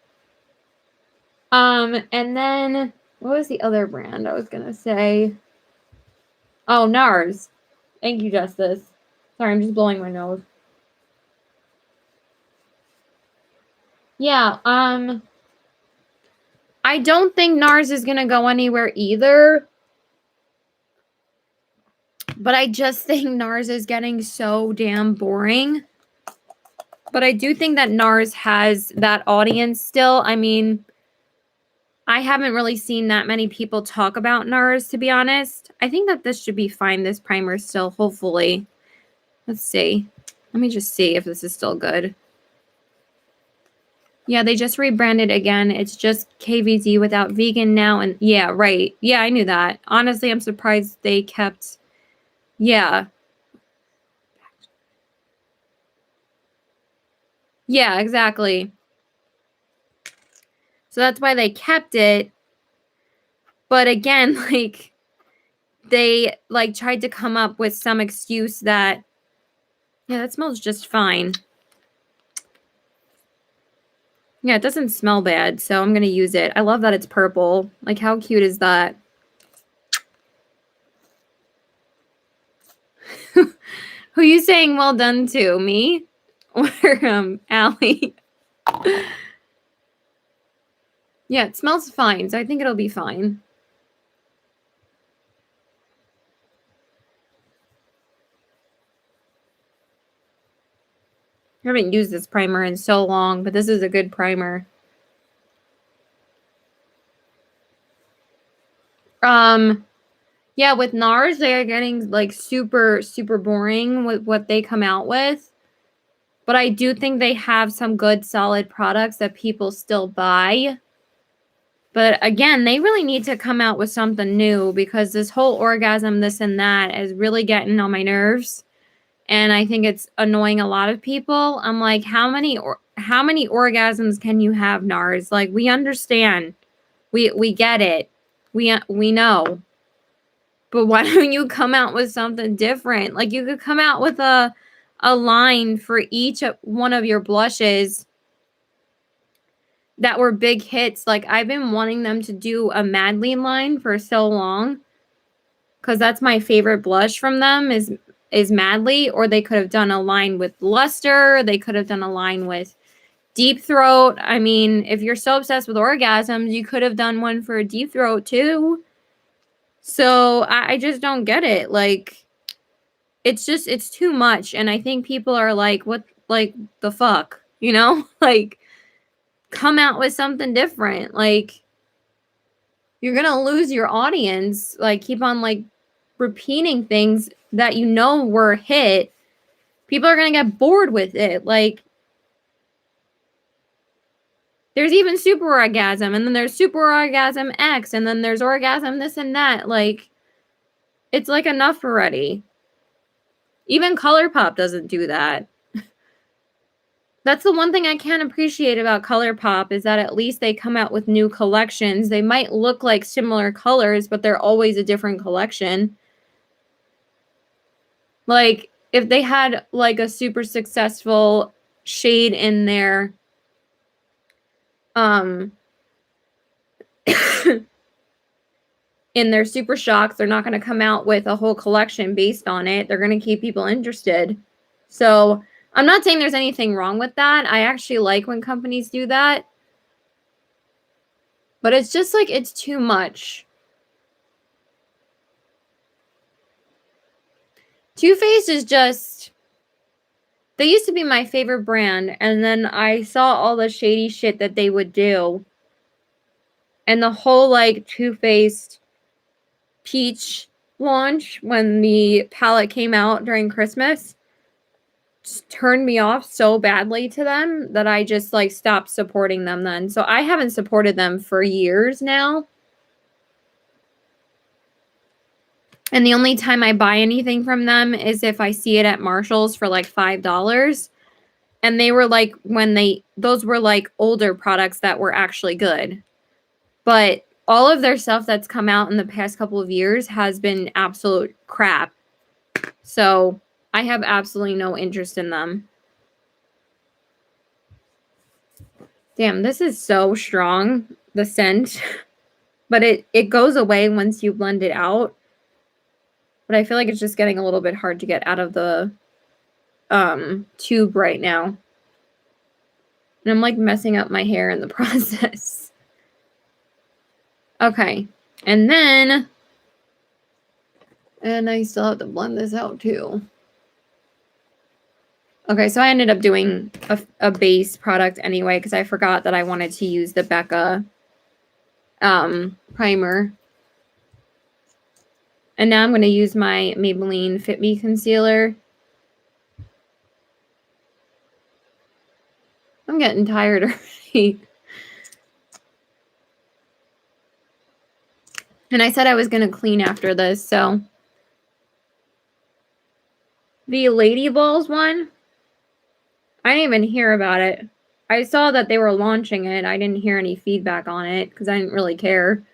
And then what was the other brand I was gonna say? Oh, Nars. Thank you, Justice. Sorry, I'm just blowing my nose. Yeah, I don't think Nars is gonna go anywhere either. But I just think Nars is getting so damn boring. But I do think that Nars has that audience still. I mean, I haven't really seen that many people talk about Nars, to be honest. I think that this should be fine, this primer still, hopefully. Let's see. Let me just see if this is still good. Yeah, they just rebranded again. It's just KVZ without vegan now. And yeah, right. Yeah, I knew that. Honestly, I'm surprised they kept... Yeah. Yeah, exactly. So that's why they kept it. But again, like, they, like, tried to come up with some excuse that... Yeah, that smells just fine. Yeah, it doesn't smell bad, so I'm gonna use it. I love that it's purple. Like, how cute is that? Who are you saying well done to? Me? Or, Allie? Yeah, it smells fine, so I think it'll be fine. I haven't used this primer in so long, but this is a good primer. Yeah, with Nars, they are getting, like, super, super boring with what they come out with. But I do think they have some good, solid products that people still buy. But again, they really need to come out with something new because this whole orgasm, this and that is really getting on my nerves. And I think it's annoying a lot of people. I'm like, how many orgasms can you have, Nars? Like, we understand. We get it. We know. But why don't you come out with something different? Like, you could come out with a line for each one of your blushes that were big hits. Like, I've been wanting them to do a Maybelline line for so long because that's my favorite blush from them is Maybelline. Or they could have done a line with Luster. They could have done a line with Deep Throat. I mean, if you're so obsessed with orgasms, you could have done one for Deep Throat too. So I just don't get it. Like, it's too much. And I think people are like, what, like, the fuck, you know? Like, come out with something different. Like, you're gonna lose your audience. Like, keep on, like, repeating things that you know were a hit. People are gonna get bored with it. Like, there's even Super Orgasm, and then there's Super Orgasm X, and then there's Orgasm this and that. Like, it's, like, enough already. Even ColourPop doesn't do that. That's the one thing I can't appreciate about ColourPop is that at least they come out with new collections. They might look like similar colors, but they're always a different collection. Like, if they had, like, a super successful shade in their, in their Super Shocks, they're not going to come out with a whole collection based on it. They're going to keep people interested. So, I'm not saying there's anything wrong with that. I actually like when companies do that. But it's just, like, it's too much. Too Faced is just... They used to be my favorite brand, and then I saw all the shady shit that they would do. And the whole, like, Too Faced Peach launch when the palette came out during Christmas just turned me off so badly to them that I just, like, stopped supporting them then. So I haven't supported them for years now. And the only time I buy anything from them is if I see it at Marshall's for, like, $5. And they were, like, those were, like, older products that were actually good. But all of their stuff that's come out in the past couple of years has been absolute crap. So I have absolutely no interest in them. Damn, this is so strong, the scent. But it goes away once you blend it out. But I feel like it's just getting a little bit hard to get out of the tube right now. And I'm like messing up my hair in the process. Okay. And then, and I still have to blend this out too. Okay, so I ended up doing a base product anyway because I forgot that I wanted to use the BECCA primer. And now I'm going to use my Maybelline Fit Me Concealer. I'm getting tired already. And I said I was going to clean after this, so. The Lady Balls one, I didn't even hear about it. I saw that they were launching it. I didn't hear any feedback on it because I didn't really care.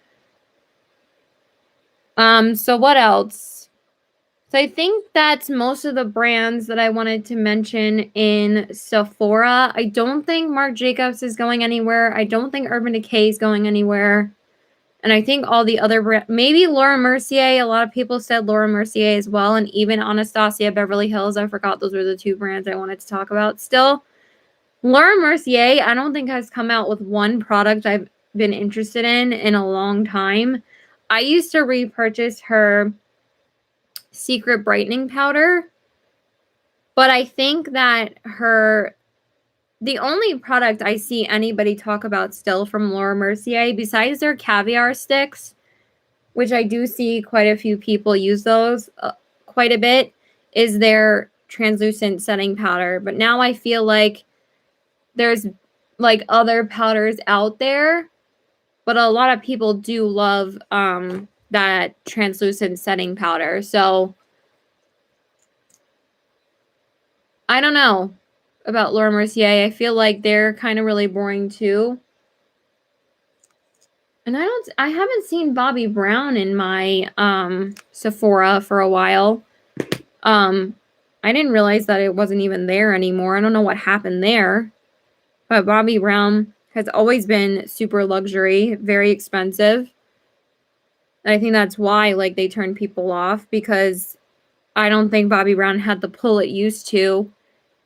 So what else? So I think that's most of the brands that I wanted to mention in Sephora. I don't think Marc Jacobs is going anywhere. I don't think Urban Decay is going anywhere. And I think all the other brands, maybe Laura Mercier. A lot of people said Laura Mercier as well. And even Anastasia, Beverly Hills. I forgot those were the two brands I wanted to talk about still. Laura Mercier, I don't think has come out with one product I've been interested in a long time. I used to repurchase her Secret Brightening Powder. But I think that the only product I see anybody talk about still from Laura Mercier, besides their caviar sticks, which I do see quite a few people use those quite a bit, is their translucent setting powder. But now I feel like there's like other powders out there, but a lot of people do love that translucent setting powder. So I don't know about Laura Mercier. I feel like they're kind of really boring too. And I haven't seen Bobbi Brown in my Sephora for a while. I didn't realize that it wasn't even there anymore. I don't know what happened there. But Bobbi Brown has always been super luxury, very expensive. And I think that's why like they turned people off, because I don't think Bobbi Brown had the pull it used to.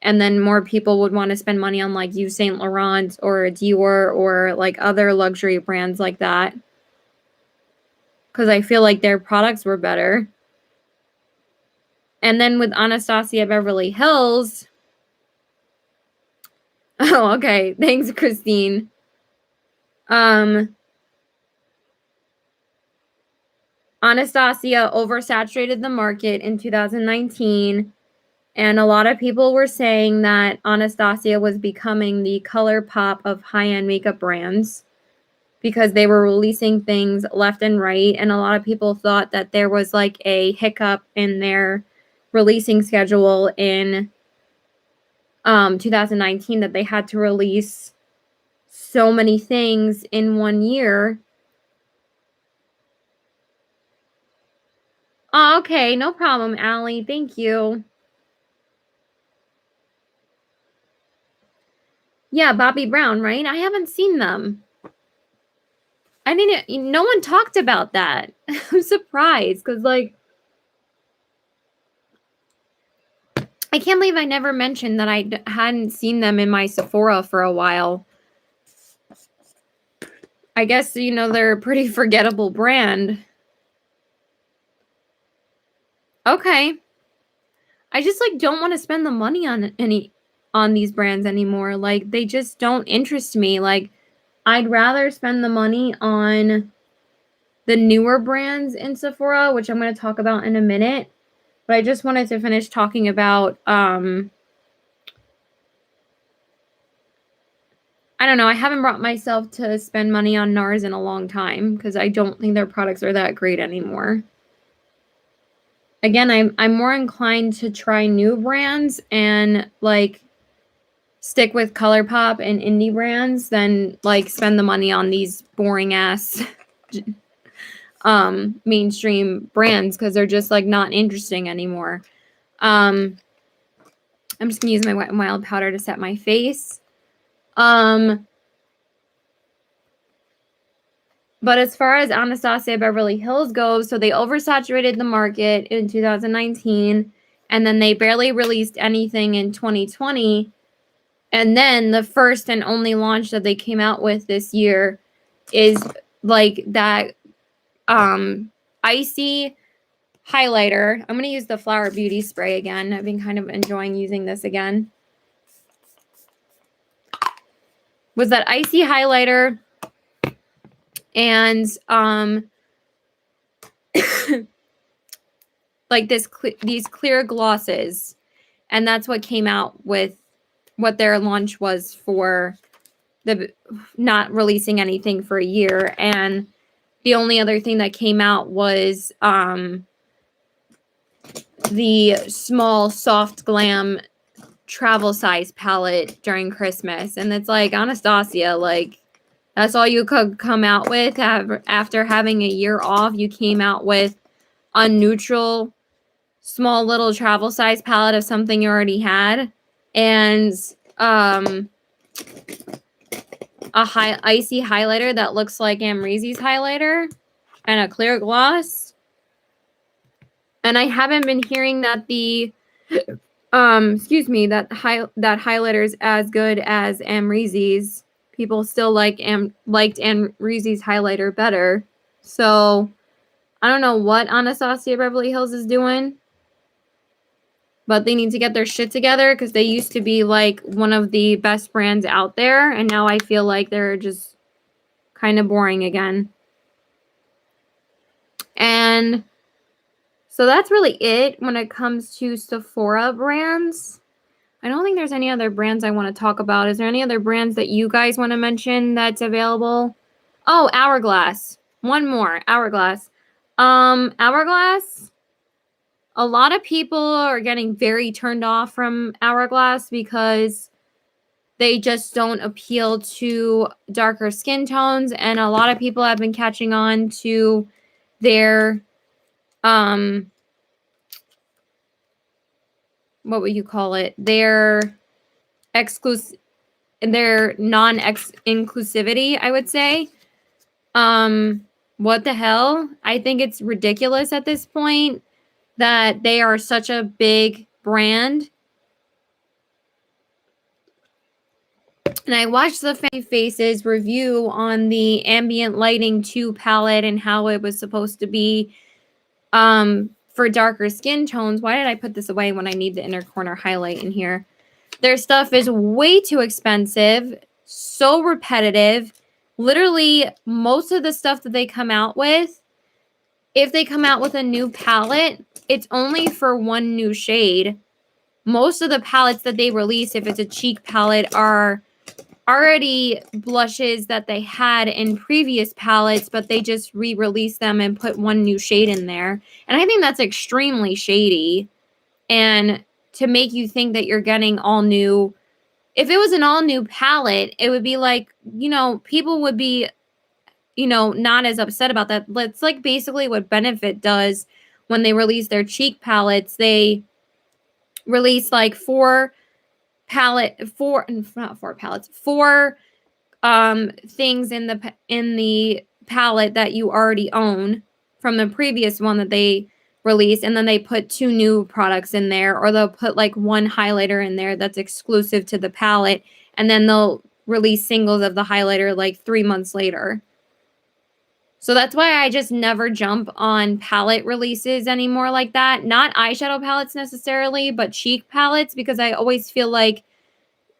And then more people would want to spend money on like Yves Saint Laurent or Dior or like other luxury brands like that. Because I feel like their products were better. And then with Anastasia Beverly Hills. Oh, okay. Thanks, Christine. Anastasia oversaturated the market in 2019. And a lot of people were saying that Anastasia was becoming the color pop of high-end makeup brands because they were releasing things left and right. And a lot of people thought that there was like a hiccup in their releasing schedule in 2019, that they had to release so many things in 1 year. Oh, okay. No problem, Allie. Thank you. Yeah, Bobbi Brown, right? I haven't seen them. I didn't, no one talked about that. I'm surprised because, like, I can't believe I never mentioned that I hadn't seen them in my Sephora for a while. I guess, you know, they're a pretty forgettable brand. Okay. I just, like, don't want to spend the money on these brands anymore. Like, they just don't interest me. Like, I'd rather spend the money on the newer brands in Sephora, which I'm going to talk about in a minute. But I just wanted to finish talking about, I don't know. I haven't brought myself to spend money on Nars in a long time because I don't think their products are that great anymore. Again, I'm more inclined to try new brands and, like, stick with ColourPop and indie brands than, like, spend the money on these boring-ass mainstream brands because they're just, like, not interesting anymore. I'm just going to use my Wet n Wild powder to set my face. But as far as Anastasia Beverly Hills goes, so they oversaturated the market in 2019, and then they barely released anything in 2020. And then the first and only launch that they came out with this year is like that icy highlighter. I'm going to use the Flower Beauty spray again. I've been kind of enjoying using this again. Was that icy highlighter and like these clear glosses, and that's what came out with what their launch was for the not releasing anything for a year. And the only other thing that came out was the small soft glam travel size palette during Christmas. And it's like, Anastasia, like, that's all you could come out with after having a year off. You came out with a neutral, small little travel size palette of something you already had, and a icy highlighter that looks like Amrezy's highlighter, and a clear gloss. And I haven't been hearing that the that highlighter is as good as Amrezy's. People still liked Amrezy's highlighter better. So I don't know what Anastasia Beverly Hills is doing, but they need to get their shit together, because they used to be like one of the best brands out there, and now I feel like they're just kind of boring again. And so that's really it when it comes to Sephora brands. I don't think there's any other brands I want to talk about. Is there any other brands that you guys want to mention that's available? Oh, Hourglass. One more. Hourglass. Hourglass. A lot of people are getting very turned off from Hourglass because they just don't appeal to darker skin tones. And a lot of people have been catching on to their, what would you call it? Their non-inclusivity, I would say. What the hell? I think it's ridiculous at this point that they are such a big brand. And I watched the Fancy Faces review on the Ambient Lighting 2 palette and how it was supposed to be for darker skin tones. Why did I put this away when I need the inner corner highlight in here? Their stuff is way too expensive, so repetitive. Literally, most of the stuff that they come out with, if they come out with a new palette, it's only for one new shade. Most of the palettes that they release, if it's a cheek palette, are already blushes that they had in previous palettes, but they just re-release them and put one new shade in there. And I think that's extremely shady. And to make you think that you're getting all new, if it was an all new palette, it would be like, you know, people would be, you know, not as upset about that. It's like basically what Benefit does when they release their cheek palettes. They release like four things in the palette that you already own from the previous one that they release, and then they put 2 new products in there, or they'll put like one highlighter in there that's exclusive to the palette, and then they'll release singles of the highlighter like 3 months later. So that's why I just never jump on palette releases anymore like that. Not eyeshadow palettes necessarily, but cheek palettes, because I always feel like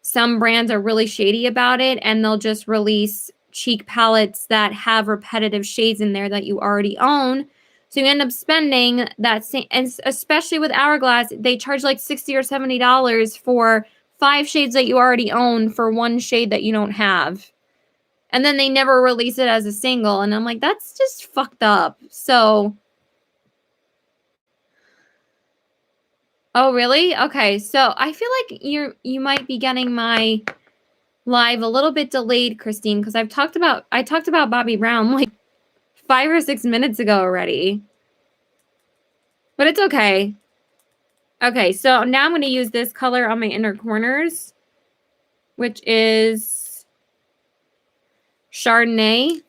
some brands are really shady about it, and they'll just release cheek palettes that have repetitive shades in there that you already own. So you end up spending that same, and especially with Hourglass, they charge like $60 or $70 for 5 shades that you already own for one shade that you don't have. And then they never release it as a single. And I'm like, that's just fucked up. So, oh, really? Okay. So I feel like you might be getting my live a little bit delayed, Christine, because I talked about Bobbi Brown like 5 or 6 minutes ago already. But it's okay. Okay, so now I'm going to use this color on my inner corners, which is Chardonnay.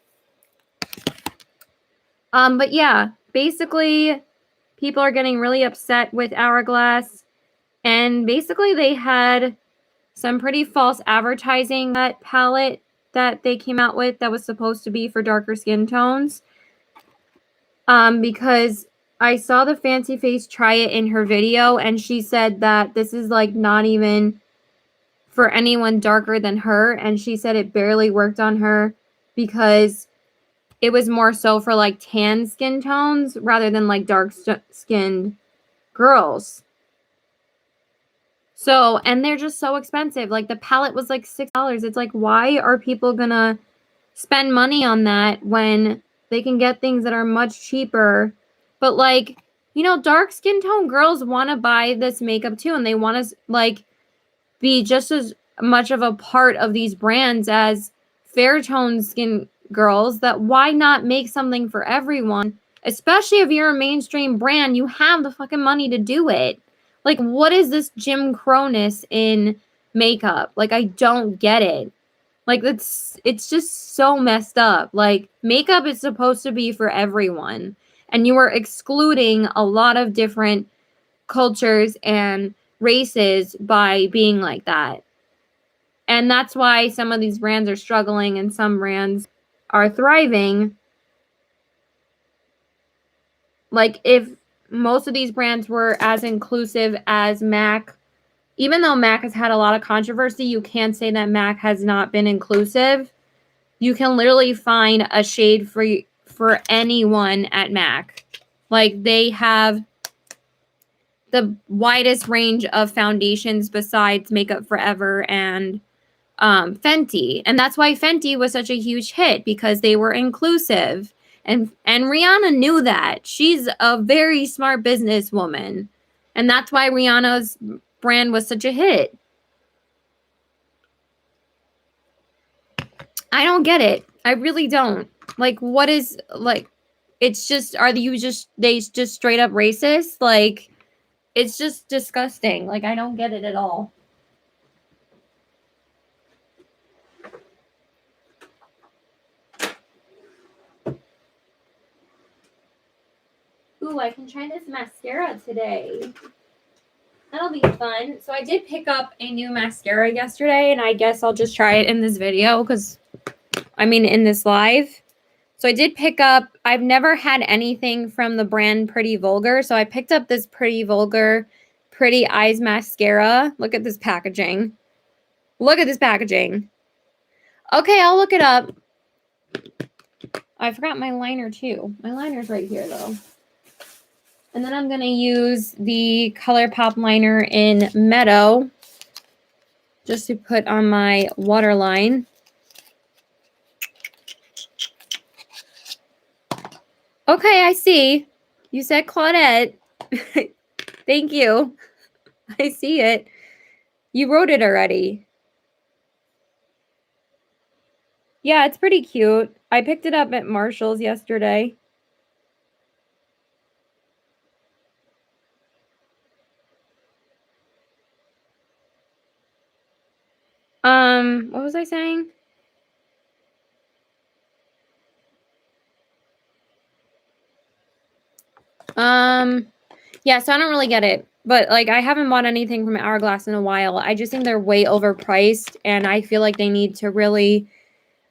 But yeah, basically people are getting really upset with Hourglass, and basically they had some pretty false advertising that palette that they came out with that was supposed to be for darker skin tones. Because I saw the Fancy Face try it in her video, and she said that this is like not even for anyone darker than her, and she said it barely worked on her because it was more so for like tan skin tones rather than like dark skinned girls. So, and they're just so expensive. Like the palette was like $6. It's like, why are people gonna spend money on that when they can get things that are much cheaper? But like, you know, dark skin tone girls want to buy this makeup too, and they want to like be just as much of a part of these brands as fair tone skin girls. That why not make something for everyone? Especially if you're a mainstream brand, you have the fucking money to do it. Like, what is this Jim Crow-ness in makeup? Like, I don't get it. Like, it's just so messed up. Like, makeup is supposed to be for everyone, and you are excluding a lot of different cultures and races by being like that. And that's why some of these brands are struggling and some brands are thriving. Like, if most of these brands were as inclusive as MAC, even though MAC has had a lot of controversy, you can't say that MAC has not been inclusive. You can literally find a shade for anyone at MAC. Like, they have the widest range of foundations besides Makeup Forever and Fenty. And that's why Fenty was such a huge hit, because they were inclusive. And Rihanna knew that. She's a very smart businesswoman. And that's why Rihanna's brand was such a hit. I don't get it. I really don't. Like, what is, like, it's just, they just straight up racist? Like, it's just disgusting. Like, I don't get it at all. Ooh, I can try this mascara today. That'll be fun. So I did pick up a new mascara yesterday, and I guess I'll just try it in this video because, I mean, in this live. So I did pick up, I've never had anything from the brand Pretty Vulgar, so I picked up this Pretty Vulgar Pretty Eyes mascara. Look at this packaging. Look at this packaging. Okay, I'll look it up. I forgot my liner too. My liner's right here though. And then I'm going to use the ColourPop liner in Meadow just to put on my waterline. Okay, I see. You said Claudette. Thank you. I see it. You wrote it already. Yeah, it's pretty cute. I picked it up at Marshall's yesterday. What was I saying? Yeah, so I don't really get it. But, like, I haven't bought anything from Hourglass in a while. I just think they're way overpriced, and I feel like they need to really...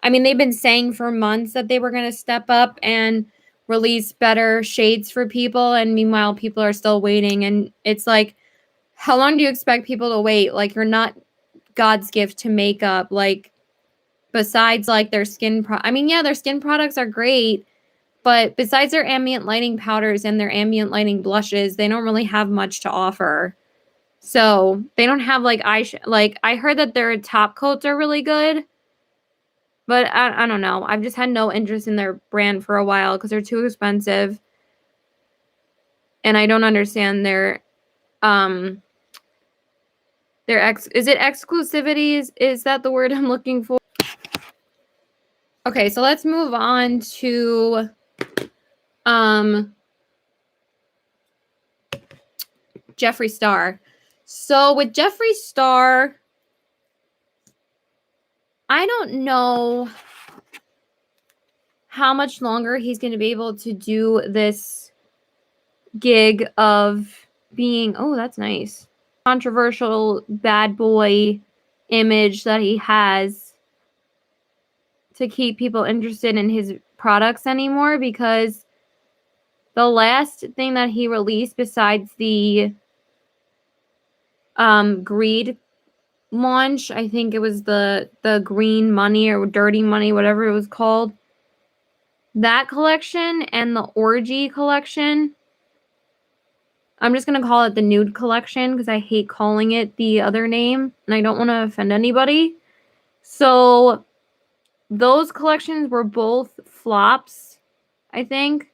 I mean, they've been saying for months that they were going to step up and release better shades for people, and meanwhile, people are still waiting, and it's like, how long do you expect people to wait? Like, you're not God's gift to makeup. Like, besides, like, their skin... I mean, yeah, their skin products are great, but besides their ambient lighting powders and their ambient lighting blushes, they don't really have much to offer. So they don't have like like I heard that their top coats are really good, but I don't know. I've just had no interest in their brand for a while because they're too expensive, and I don't understand their is it exclusivity? Is that the word I'm looking for? Okay, so let's move on to Jeffree Star. So with Jeffree Star, I don't know how much longer he's going to be able to do this gig of being, oh, that's nice, controversial bad boy image that he has to keep people interested in his products anymore, because the last thing that he released besides the Greed launch, I think it was the Green Money or Dirty Money, whatever it was called, that collection and the Orgy collection. I'm just going to call it the Nude collection because I hate calling it the other name and I don't want to offend anybody. So those collections were both flops, I think.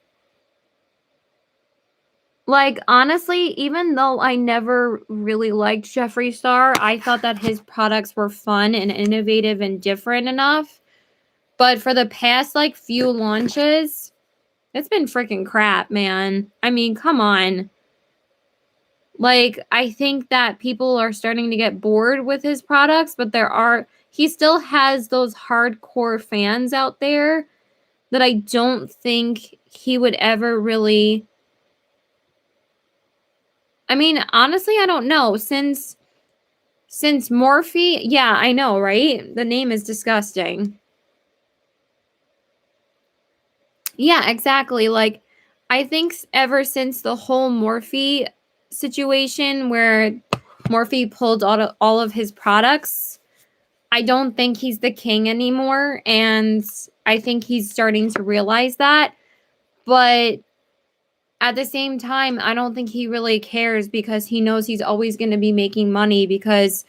Like, honestly, even though I never really liked Jeffree Star, I thought that his products were fun and innovative and different enough. But for the past, like, few launches, it's been freaking crap, man. I mean, come on. Like, I think that people are starting to get bored with his products, but he still has those hardcore fans out there that I don't think he would ever really... I mean, honestly, I don't know. Since Morphe, yeah, I know, right? The name is disgusting. Yeah, exactly. Like, I think ever since the whole Morphe situation where Morphe pulled all of his products, I don't think he's the king anymore. And I think he's starting to realize that. But at the same time, I don't think he really cares because he knows he's always going to be making money because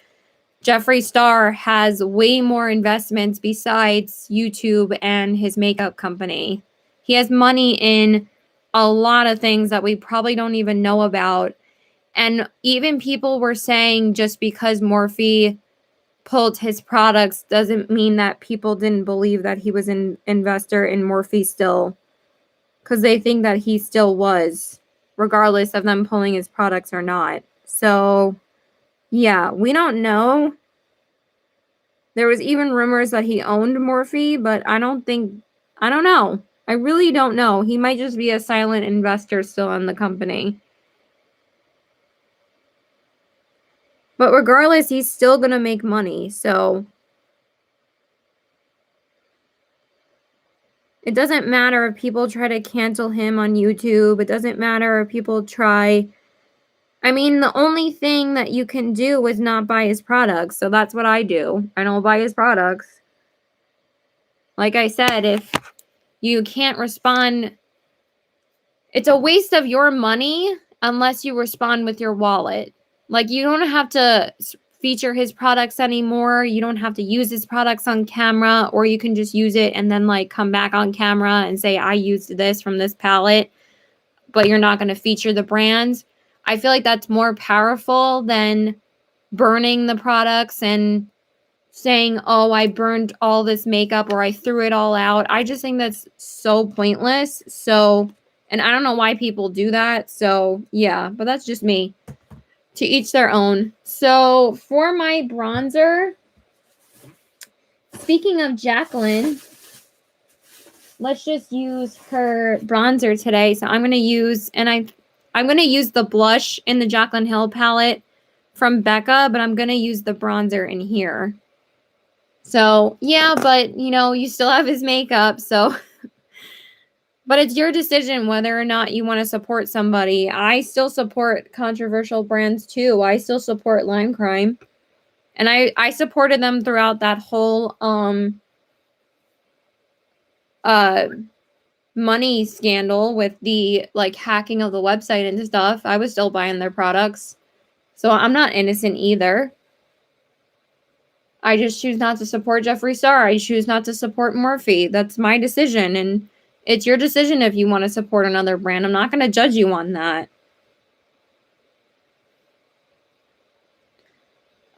Jeffree Star has way more investments besides YouTube and his makeup company. He has money in a lot of things that we probably don't even know about. And even people were saying just because Morphe pulled his products doesn't mean that people didn't believe that he was an investor in Morphe still. Because they think that he still was, regardless of them pulling his products or not. So, yeah, we don't know. There was even rumors that he owned Morphe, but I don't know. I really don't know. He might just be a silent investor still in the company. But regardless, he's still going to make money, so it doesn't matter if people try to cancel him on YouTube. It doesn't matter if people try... I mean, the only thing that you can do is not buy his products, so that's what I do. I don't buy his products. Like I said, if you can't respond... It's a waste of your money unless you respond with your wallet. Like, you don't have to feature his products anymore. You don't have to use his products on camera, or you can just use it and then, like, come back on camera and say, I used this from this palette, but you're not going to feature the brands. I feel like that's more powerful than burning the products and saying, oh, I burned all this makeup or I threw it all out. I just think that's so pointless. So, and I don't know why people do that. So, yeah, but that's just me. To each their own. So, for my bronzer, speaking of Jacqueline, let's just use her bronzer today. So, I'm going to use, and I'm going to use the blush in the Jaclyn Hill palette from BECCA, but I'm going to use the bronzer in here. So, yeah, but, you know, you still have his makeup, so... But it's your decision whether or not you want to support somebody. I still support controversial brands, too. I still support Lime Crime. And I supported them throughout that whole money scandal with the, like, hacking of the website and stuff. I was still buying their products. So I'm not innocent either. I just choose not to support Jeffree Star. I choose not to support Morphe. That's my decision. And it's your decision if you want to support another brand. I'm not going to judge you on that.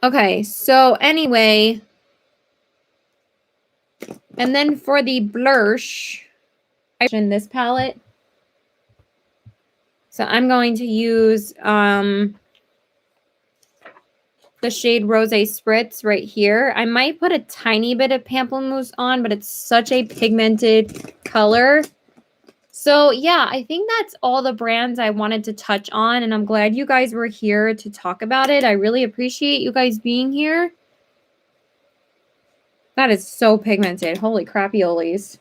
Okay, so anyway. And then for the blush, in this palette. So I'm going to use the shade Rose Spritz right here. I might put a tiny bit of Pamplemousse on, but it's such a pigmented color. So yeah, I think that's all the brands I wanted to touch on, and I'm glad you guys were here to talk about it. I really appreciate you guys being here. That is so pigmented. Holy crappy-olies.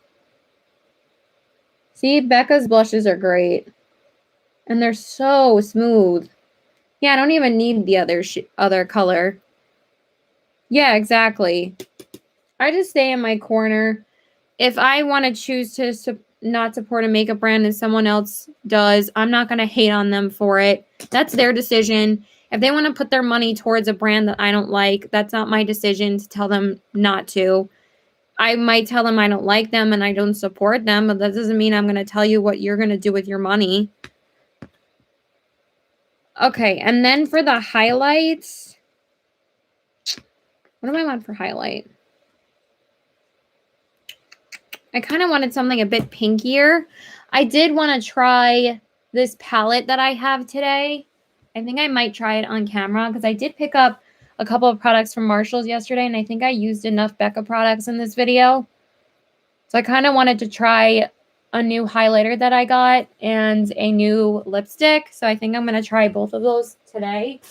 See, BECCA's blushes are great. And they're so smooth. Yeah, I don't even need the other color. Yeah, exactly. I just stay in my corner. If I want to choose to not support a makeup brand and someone else does, I'm not going to hate on them for it. That's their decision. If they want to put their money towards a brand that I don't like, that's not my decision to tell them not to. I might tell them I don't like them and I don't support them, but that doesn't mean I'm going to tell you what you're going to do with your money. Okay, and then for the highlights, what do I want for highlight? I kind of wanted something a bit pinkier. I did want to try this palette that I have today. I think I might try it on camera because I did pick up a couple of products from Marshall's yesterday, and I think I used enough BECCA products in this video. So I kind of wanted to try a new highlighter that I got and a new lipstick. So I think I'm going to try both of those today.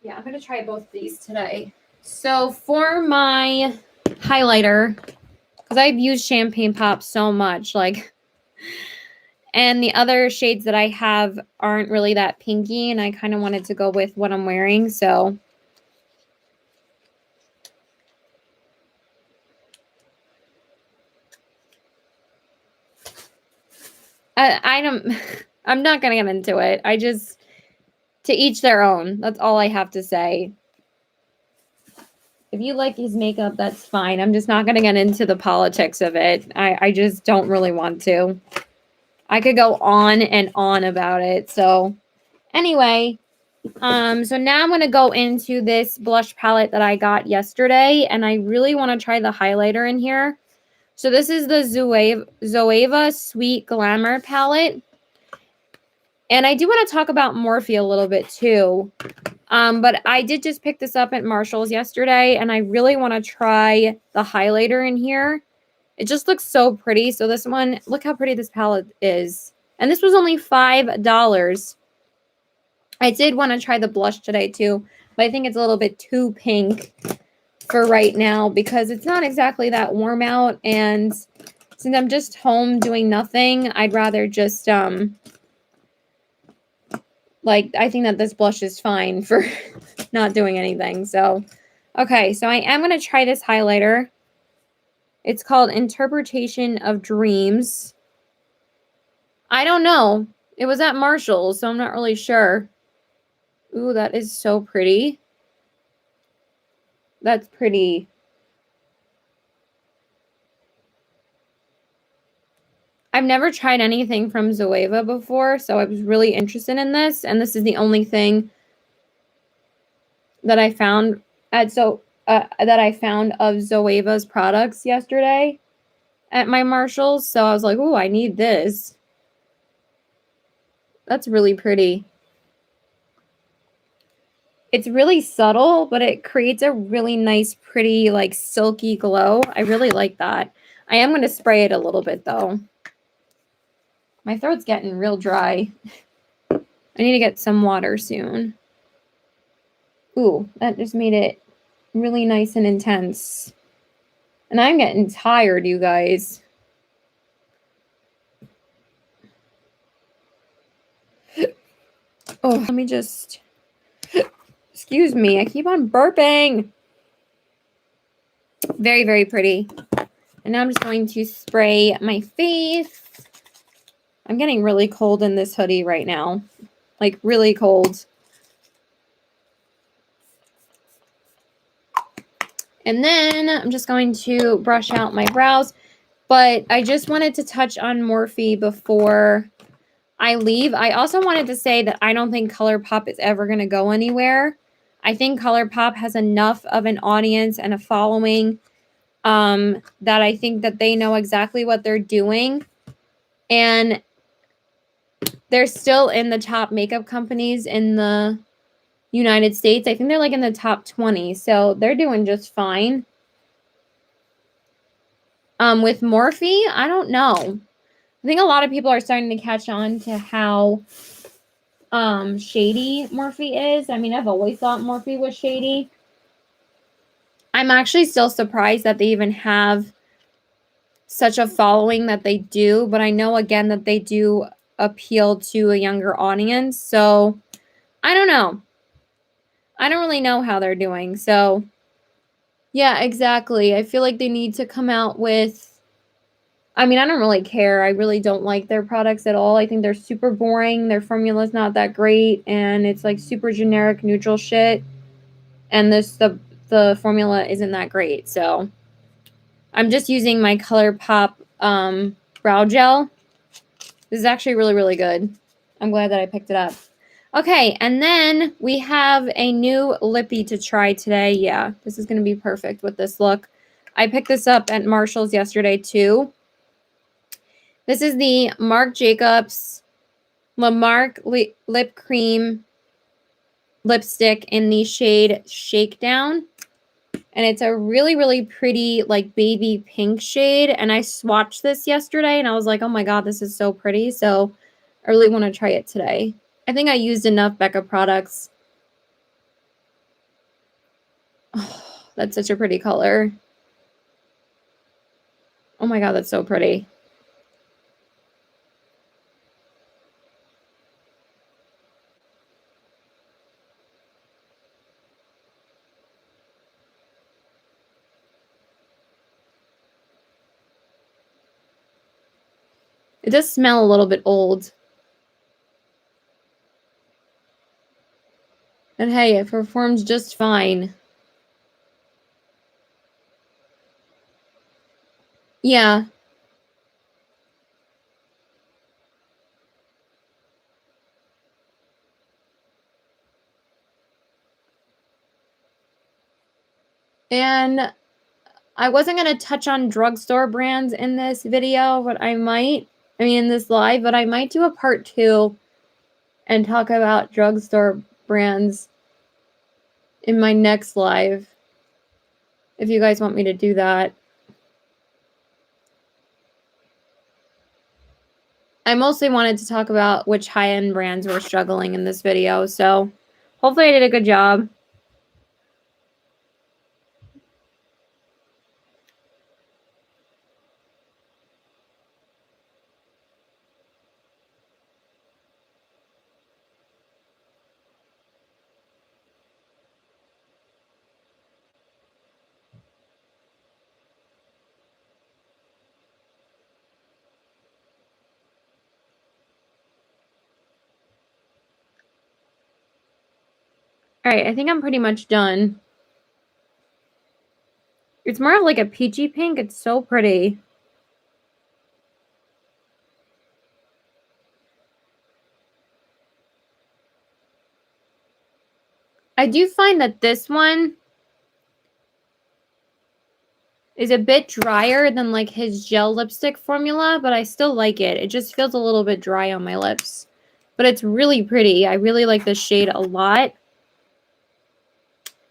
Yeah, I'm going to try both of these today. So for my highlighter, because I've used Champagne Pop so much, like, and the other shades that I have aren't really that pinky, and I kind of wanted to go with what I'm wearing, so. I'm not going to get into it. To each their own. That's all I have to say. If you like his makeup, that's fine. I'm just not going to get into the politics of it. I just don't really want to. I could go on and on about it. So anyway, so now I'm going to go into this blush palette that I got yesterday, and I really want to try the highlighter in here. So this is the Zoeva Sweet Glamour palette. And I do want to talk about Morphe a little bit too. But I did just pick this up at Marshall's yesterday, and I really want to try the highlighter in here. It just looks so pretty. So this one, look how pretty this palette is. And this was only $5. I did want to try the blush today too, but I think it's a little bit too pink for right now because it's not exactly that warm out. And since I'm just home doing nothing, I'd rather just, like, I think that this blush is fine for not doing anything. So, okay, so I am going to try this highlighter. It's called Interpretation of Dreams. I don't know. It was at Marshall's, so I'm not really sure. Ooh, that is so pretty. That's pretty. I've never tried anything from Zoeva before, so I was really interested in this, and this is the only thing that I found of Zoeva's products yesterday at my Marshall's. So I was like, "Ooh, I need this." That's really pretty. It's really subtle, but it creates a really nice, pretty, like, silky glow. I really like that. I am going to spray it a little bit, though. My throat's getting real dry. I need to get some water soon. Ooh, that just made it really nice and intense. And I'm getting tired, you guys. Oh, let me just... Excuse me, I keep on burping. Very, very pretty. And now I'm just going to spray my face. I'm getting really cold in this hoodie right now. Like, really cold. And then I'm just going to brush out my brows. But I just wanted to touch on Morphe before I leave. I also wanted to say that I don't think ColourPop is ever going to go anywhere. I think ColourPop has enough of an audience and a following that I think that they know exactly what they're doing. And they're still in the top makeup companies in the United States. I think they're like in the top 20. So they're doing just fine. With Morphe, I don't know. I think a lot of people are starting to catch on to how shady Morphe is. I mean, I've always thought Morphe was shady. I'm actually still surprised that they even have such a following that they do, but I know again that they do appeal to a younger audience. So I don't know. I don't really know how they're doing. So yeah, exactly. I feel like they need to come out with, I mean, I don't really care. I really don't like their products at all. I think they're super boring. Their formula's not that great, and it's like super generic, neutral shit. And the formula isn't that great. So I'm just using my ColourPop brow gel. This is actually really, really good. I'm glad that I picked it up. Okay, and then we have a new lippy to try today. Yeah, this is going to be perfect with this look. I picked this up at Marshall's yesterday too. This is the Marc Jacobs La Marque Lip Cream lipstick in the shade Shakedown. And it's a really, really pretty, like, baby pink shade. And I swatched this yesterday, and I was like, oh my god, this is so pretty. So I really want to try it today. I think I used enough BECCA products. Oh, that's such a pretty color. Oh my god, that's so pretty. It does smell a little bit old. And hey, it performs just fine. Yeah. And I wasn't going to touch on drugstore brands in this video, but I might. I mean, in this live, but I might do a part 2 and talk about drugstore brands in my next live, if you guys want me to do that. I mostly wanted to talk about which high-end brands were struggling in this video, so hopefully I did a good job. Alright, I think I'm pretty much done. It's more of like a peachy pink. It's so pretty. I do find that this one is a bit drier than like his gel lipstick formula, but I still like it. It just feels a little bit dry on my lips. But it's really pretty. I really like this shade a lot.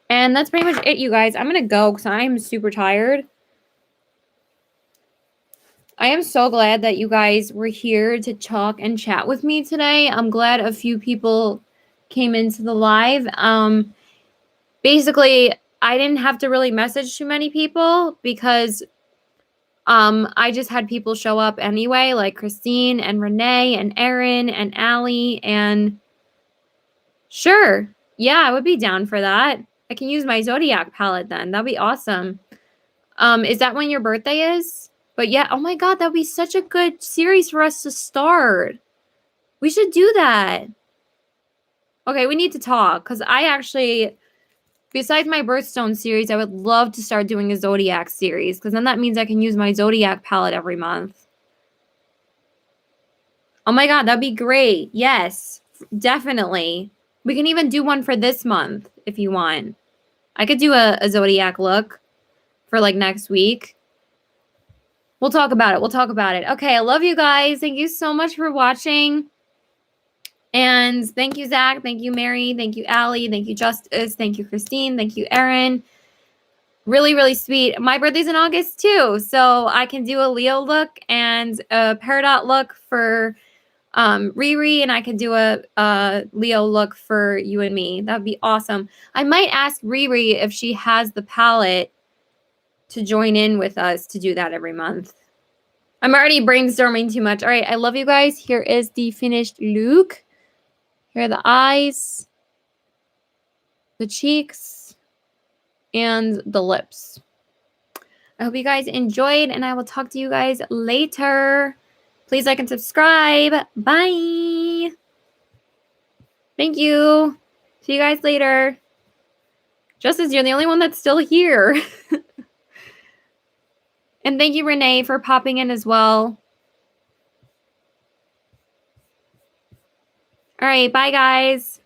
And that's pretty much it, you guys. I'm going to go because I'm super tired. I am so glad that you guys were here to talk and chat with me today. I'm glad a few people came into the live. Basically, I didn't have to really message too many people because I just had people show up anyway, like Christine and Renee and Erin and Allie, and sure. Yeah, I would be down for that. I can use my Zodiac palette then. That'd be awesome. Is that when your birthday is? But yeah, oh my god, that'd be such a good series for us to start. We should do that. Okay, we need to talk because I actually, besides my birthstone series, I would love to start doing a Zodiac series because then that means I can use my Zodiac palette every month. Oh my god, that'd be great. Yes, definitely. We can even do one for this month if you want. I could do a Zodiac look. for like next week. We'll talk about it. We'll talk about it. Okay, I love you guys. Thank you so much for watching. And thank you, Zach. Thank you, Mary. Thank you, Allie. Thank you, Justice. Thank you, Christine. Thank you, Erin. Really, really sweet. My birthday's in August too, so I can do a Leo look and a Peridot look for Riri, and I can do a Leo look for you and me. That would be awesome. I might ask Riri if she has the palette to join in with us to do that every month. I'm already brainstorming too much. All right, I love you guys. Here is the finished look. Here are the eyes, the cheeks, and the lips. I hope you guys enjoyed, and I will talk to you guys later. Please like and subscribe. Bye. Thank you. See you guys later. Justice, you're the only one that's still here. And thank you, Renee, for popping in as well. All right, bye, guys.